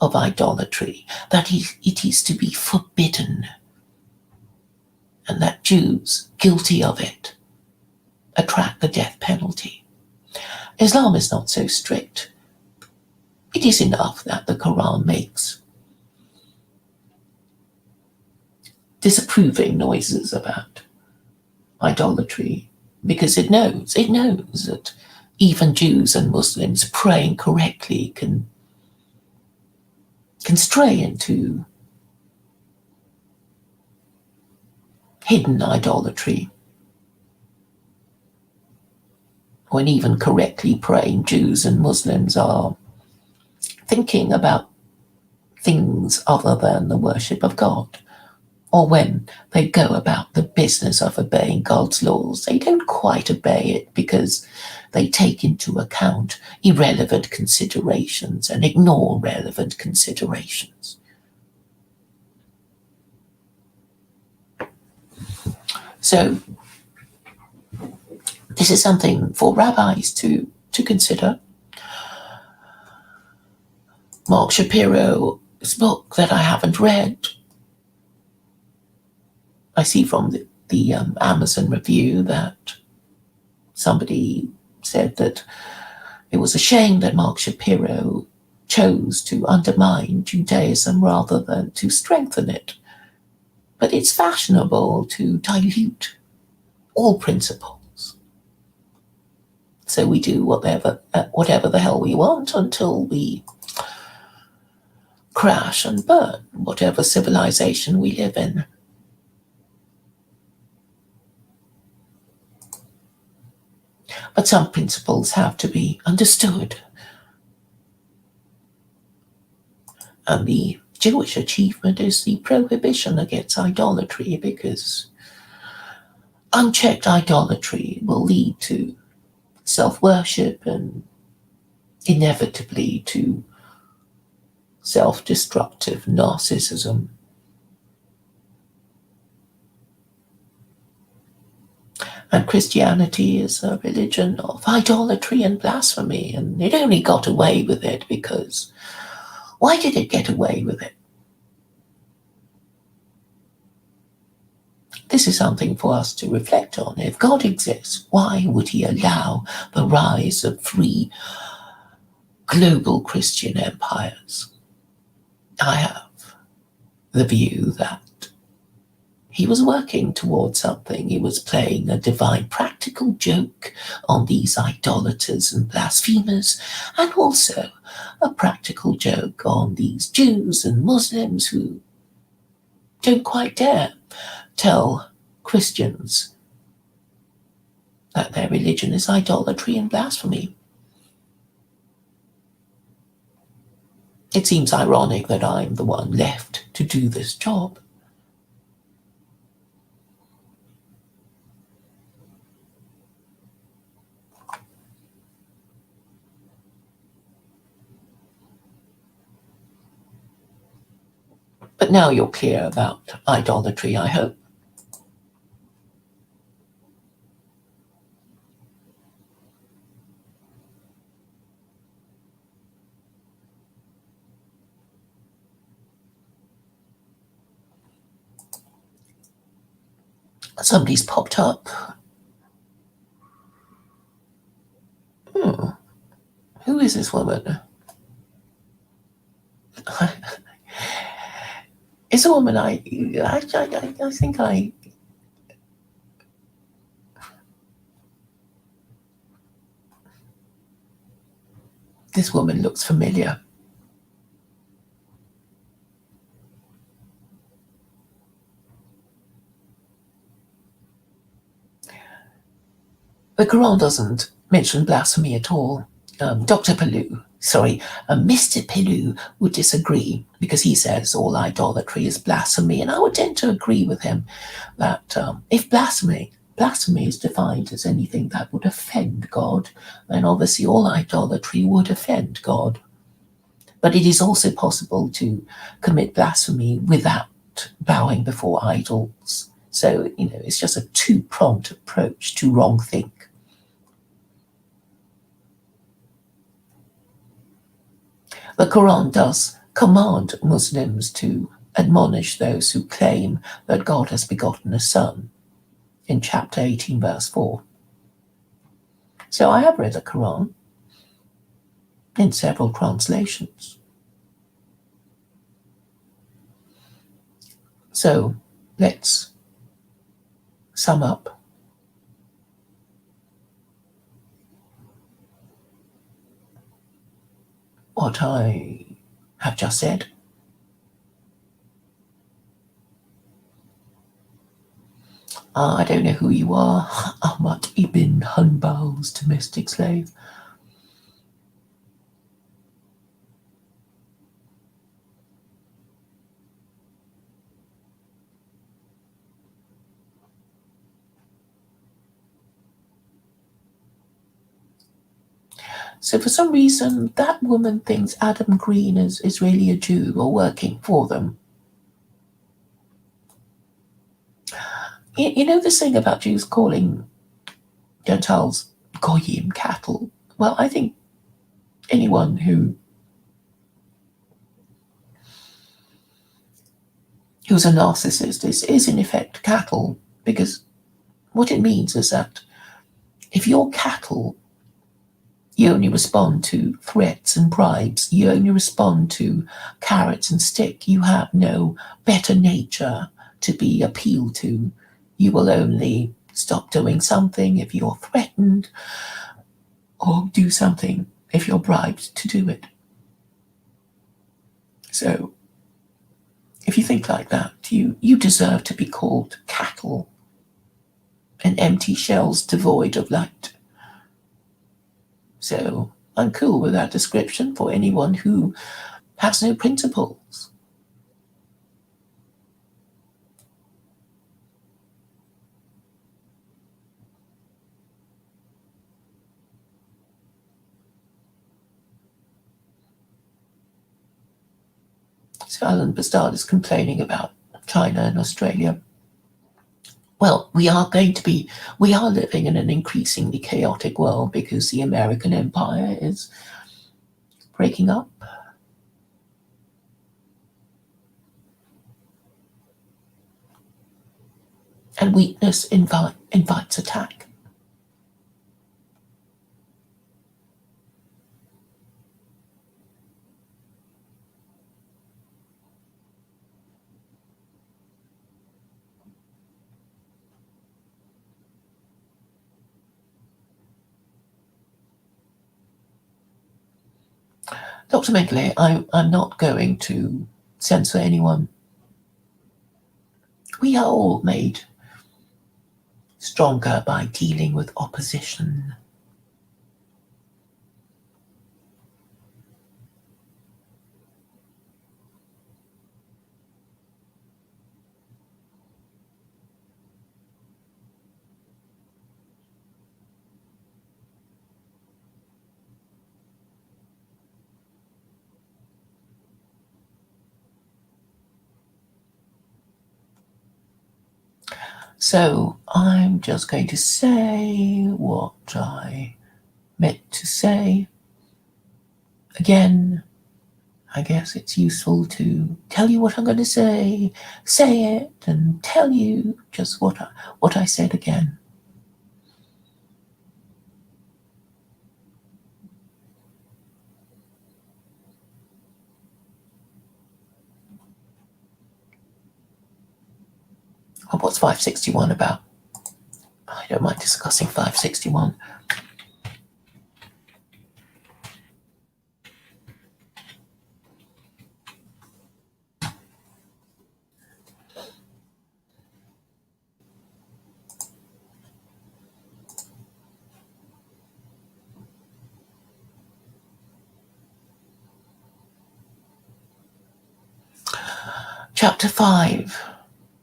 of idolatry, that it is to be forbidden, and that Jews guilty of it attract the death penalty. Islam is not so strict. It is enough that the Quran makes disapproving noises about idolatry, because it knows that even Jews and Muslims praying correctly can stray into hidden idolatry. When even correctly praying Jews and Muslims are thinking about things other than the worship of God, or when they go about the business of obeying God's laws, they don't quite obey it because they take into account irrelevant considerations and ignore relevant considerations. So this is something for rabbis to consider. Mark Shapiro's book that I haven't read, I see from the Amazon review that somebody said that it was a shame that Mark Shapiro chose to undermine Judaism rather than to strengthen it. But it's fashionable to dilute all principles. So we do whatever the hell we want until we crash and burn whatever civilization we live in. But some principles have to be understood. And the Jewish achievement is the prohibition against idolatry, because unchecked idolatry will lead to self-worship and inevitably to self-destructive narcissism. And Christianity is a religion of idolatry and blasphemy, and it only got away with it because why did it get away with it? This is something for us to reflect on. If God exists, why would he allow the rise of free global Christian empires? I have the view that he was working towards something. He was playing a divine practical joke on these idolaters and blasphemers, and also a practical joke on these Jews and Muslims who don't quite dare tell Christians that their religion is idolatry and blasphemy. It seems ironic that I'm the one left to do this job. But now you're clear about idolatry, I hope. Somebody's popped up. Who is this woman? It's a woman I think I... This woman looks familiar. The Quran doesn't mention blasphemy at all. Mr. Pelou would disagree because he says all idolatry is blasphemy, and I would tend to agree with him that if blasphemy is defined as anything that would offend God, then obviously all idolatry would offend God. But it is also possible to commit blasphemy without bowing before idols. So, it's just a two-pronged approach to wrong think. The Quran does command Muslims to admonish those who claim that God has begotten a son in chapter 18, verse 4. So I have read the Quran in several translations. So let's sum up. What I have just said. I don't know who you are. Ahmad ibn Hanbal's domestic slave. So for some reason, that woman thinks Adam Green is really a Jew or working for them. You know this thing about Jews calling Gentiles goyim, cattle? Well, I think anyone who's a narcissist is in effect cattle, because what it means is that if you're cattle, you only respond to threats and bribes. You only respond to carrots and stick. You have no better nature to be appealed to. You will only stop doing something if you're threatened, or do something if you're bribed to do it. So, if you think like that, you deserve to be called cattle and empty shells devoid of light. So, I'm cool with that description for anyone who has no principles. So Alan Bastard is complaining about China and Australia. Well, we are living in an increasingly chaotic world because the American empire is breaking up. And weakness invites attack. Dr. Mengley, I'm not going to censor anyone. We are all made stronger by dealing with opposition. So I'm just going to say what I meant to say. Again, I guess it's useful to tell you what I'm going to say it, and tell you just what I said again. Well, what's 561 about? I don't mind discussing 561. Chapter 5,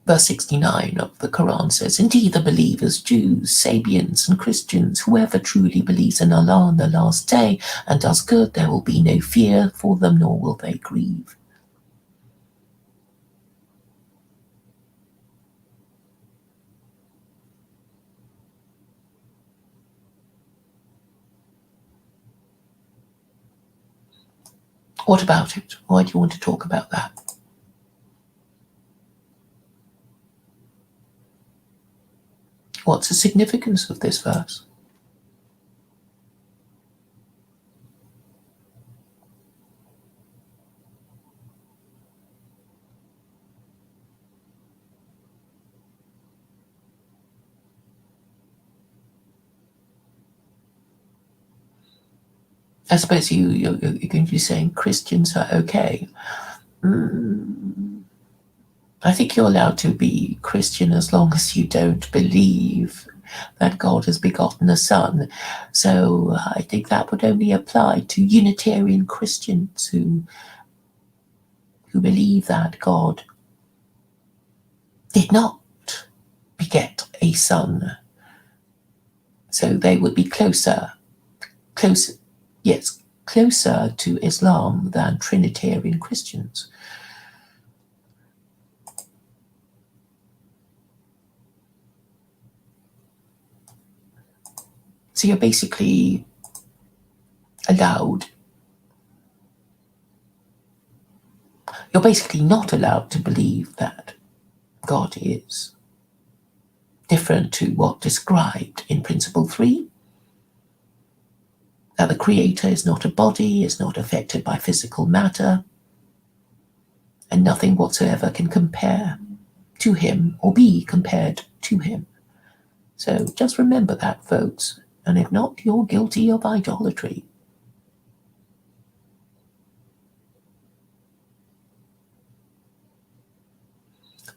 verse 69 of the Quran says, "Indeed, the believers, Jews, Sabians, and Christians, whoever truly believes in Allah on the last day and does good, there will be no fear for them, nor will they grieve." What about it? Why do you want to talk about that? What's the significance of this verse? I suppose you're going to be saying Christians are okay. I think you're allowed to be Christian as long as you don't believe that God has begotten a son. So I think that would only apply to Unitarian Christians who believe that God did not beget a son. So they would be closer yes, closer to Islam than Trinitarian Christians. So you're basically allowed, you're basically not allowed to believe that God is different to what described in Principle 3, that the Creator is not a body, is not affected by physical matter, and nothing whatsoever can compare to him or be compared to him. So just remember that, folks, and if not, you're guilty of idolatry.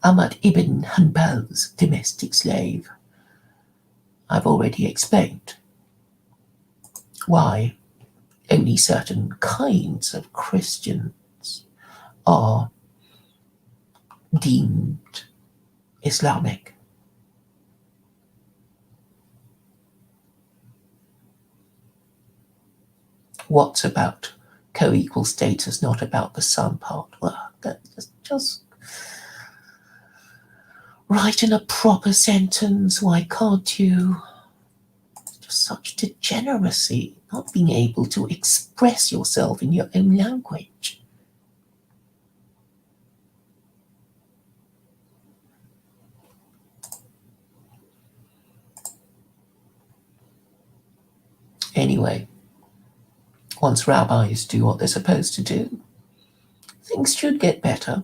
Ahmad ibn Hanbal's domestic slave. I've already explained why only certain kinds of Christians are deemed Islamic. What's about co-equal status, not about the son part? Well, that's just write in a proper sentence. Why can't you? Just such degeneracy, not being able to express yourself in your own language. Anyway, once rabbis do what they're supposed to do, things should get better.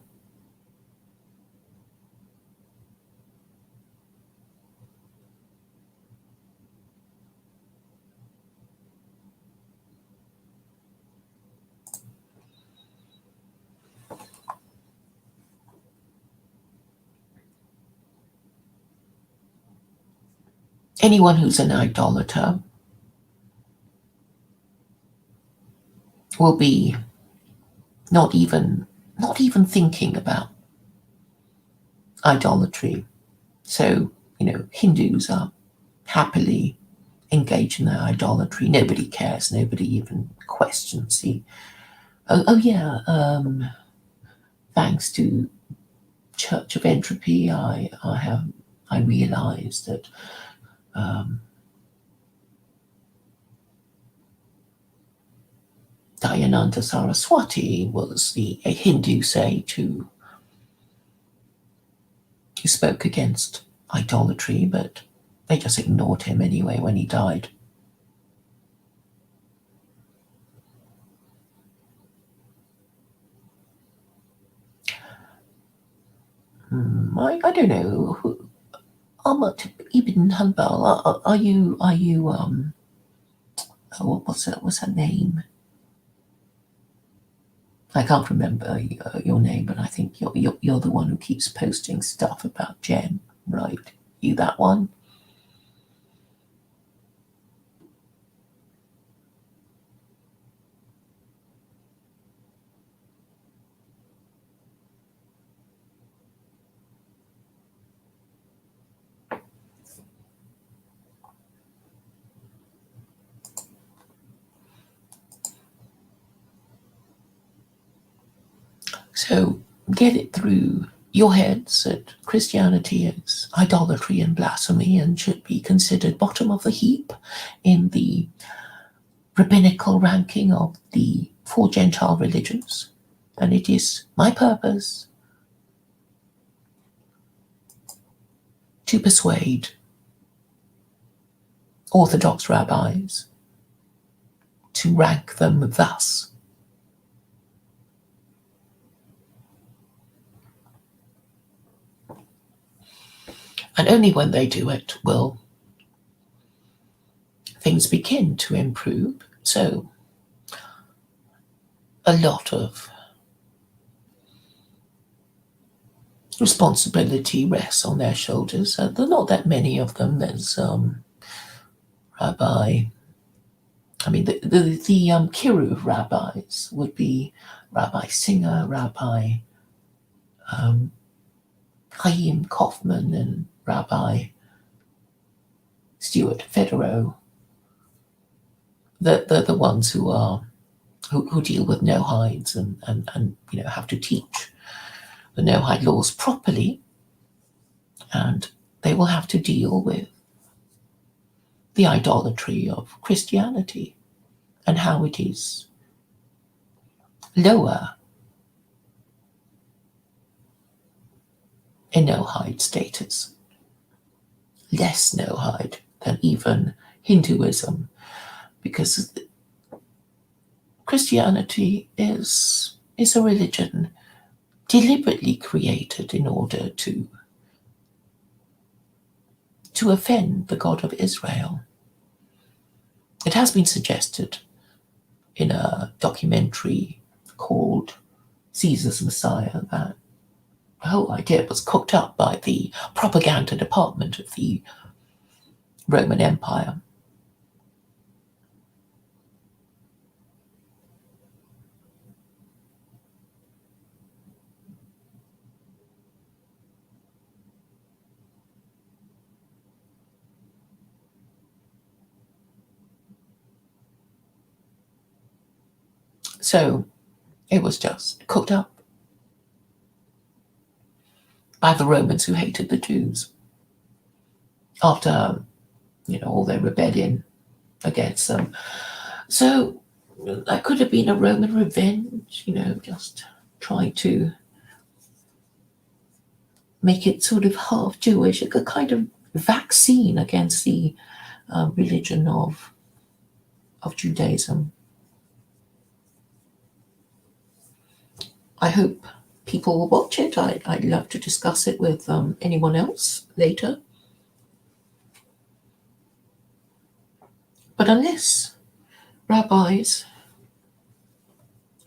Anyone who's an idolater will be not even thinking about idolatry. So, Hindus are happily engaged in their idolatry. Nobody cares. Nobody even questions the, thanks to Church of Entropy, I realized that Dayananda Saraswati was a Hindu sage who spoke against idolatry, but they just ignored him anyway when he died. I don't know. Ahmad ibn Hanbal, are you what's that name? I can't remember your name, but I think you're the one who keeps posting stuff about Jen, right? You that one? So get it through your heads that Christianity is idolatry and blasphemy and should be considered bottom of the heap in the rabbinical ranking of the 4 Gentile religions. And it is my purpose to persuade Orthodox rabbis to rank them thus. And only when they do it will things begin to improve. So a lot of responsibility rests on their shoulders. There are not that many of them. There's Rabbi, the Kiruv rabbis would be Rabbi Singer, Rabbi Chaim Kaufman, and Rabbi Stuart Federer. the ones who deal with Noahides and have to teach the Noahide laws properly, and they will have to deal with the idolatry of Christianity and how it is lower in Noahide status, less Noahide than even Hinduism, because Christianity is a religion deliberately created in order to offend the God of Israel. It has been suggested in a documentary called Caesar's Messiah that the whole idea was cooked up by the propaganda department of the Roman Empire. So it was just cooked up by the Romans who hated the Jews after, all their rebellion against them. So that could have been a Roman revenge, just trying to make it sort of half Jewish, a kind of vaccine against the religion of Judaism. I hope people will watch it. I'd love to discuss it with anyone else later. But unless rabbis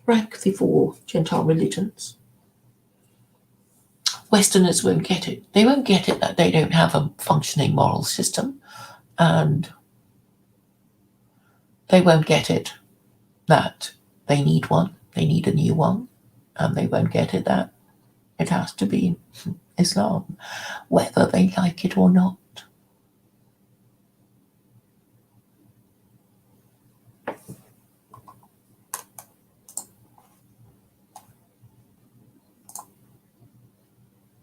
rank the 4 Gentile religions, Westerners won't get it. They won't get it that they don't have a functioning moral system, and they won't get it that they need one. They need a new one, and they won't get it that it has to be Islam, whether they like it or not.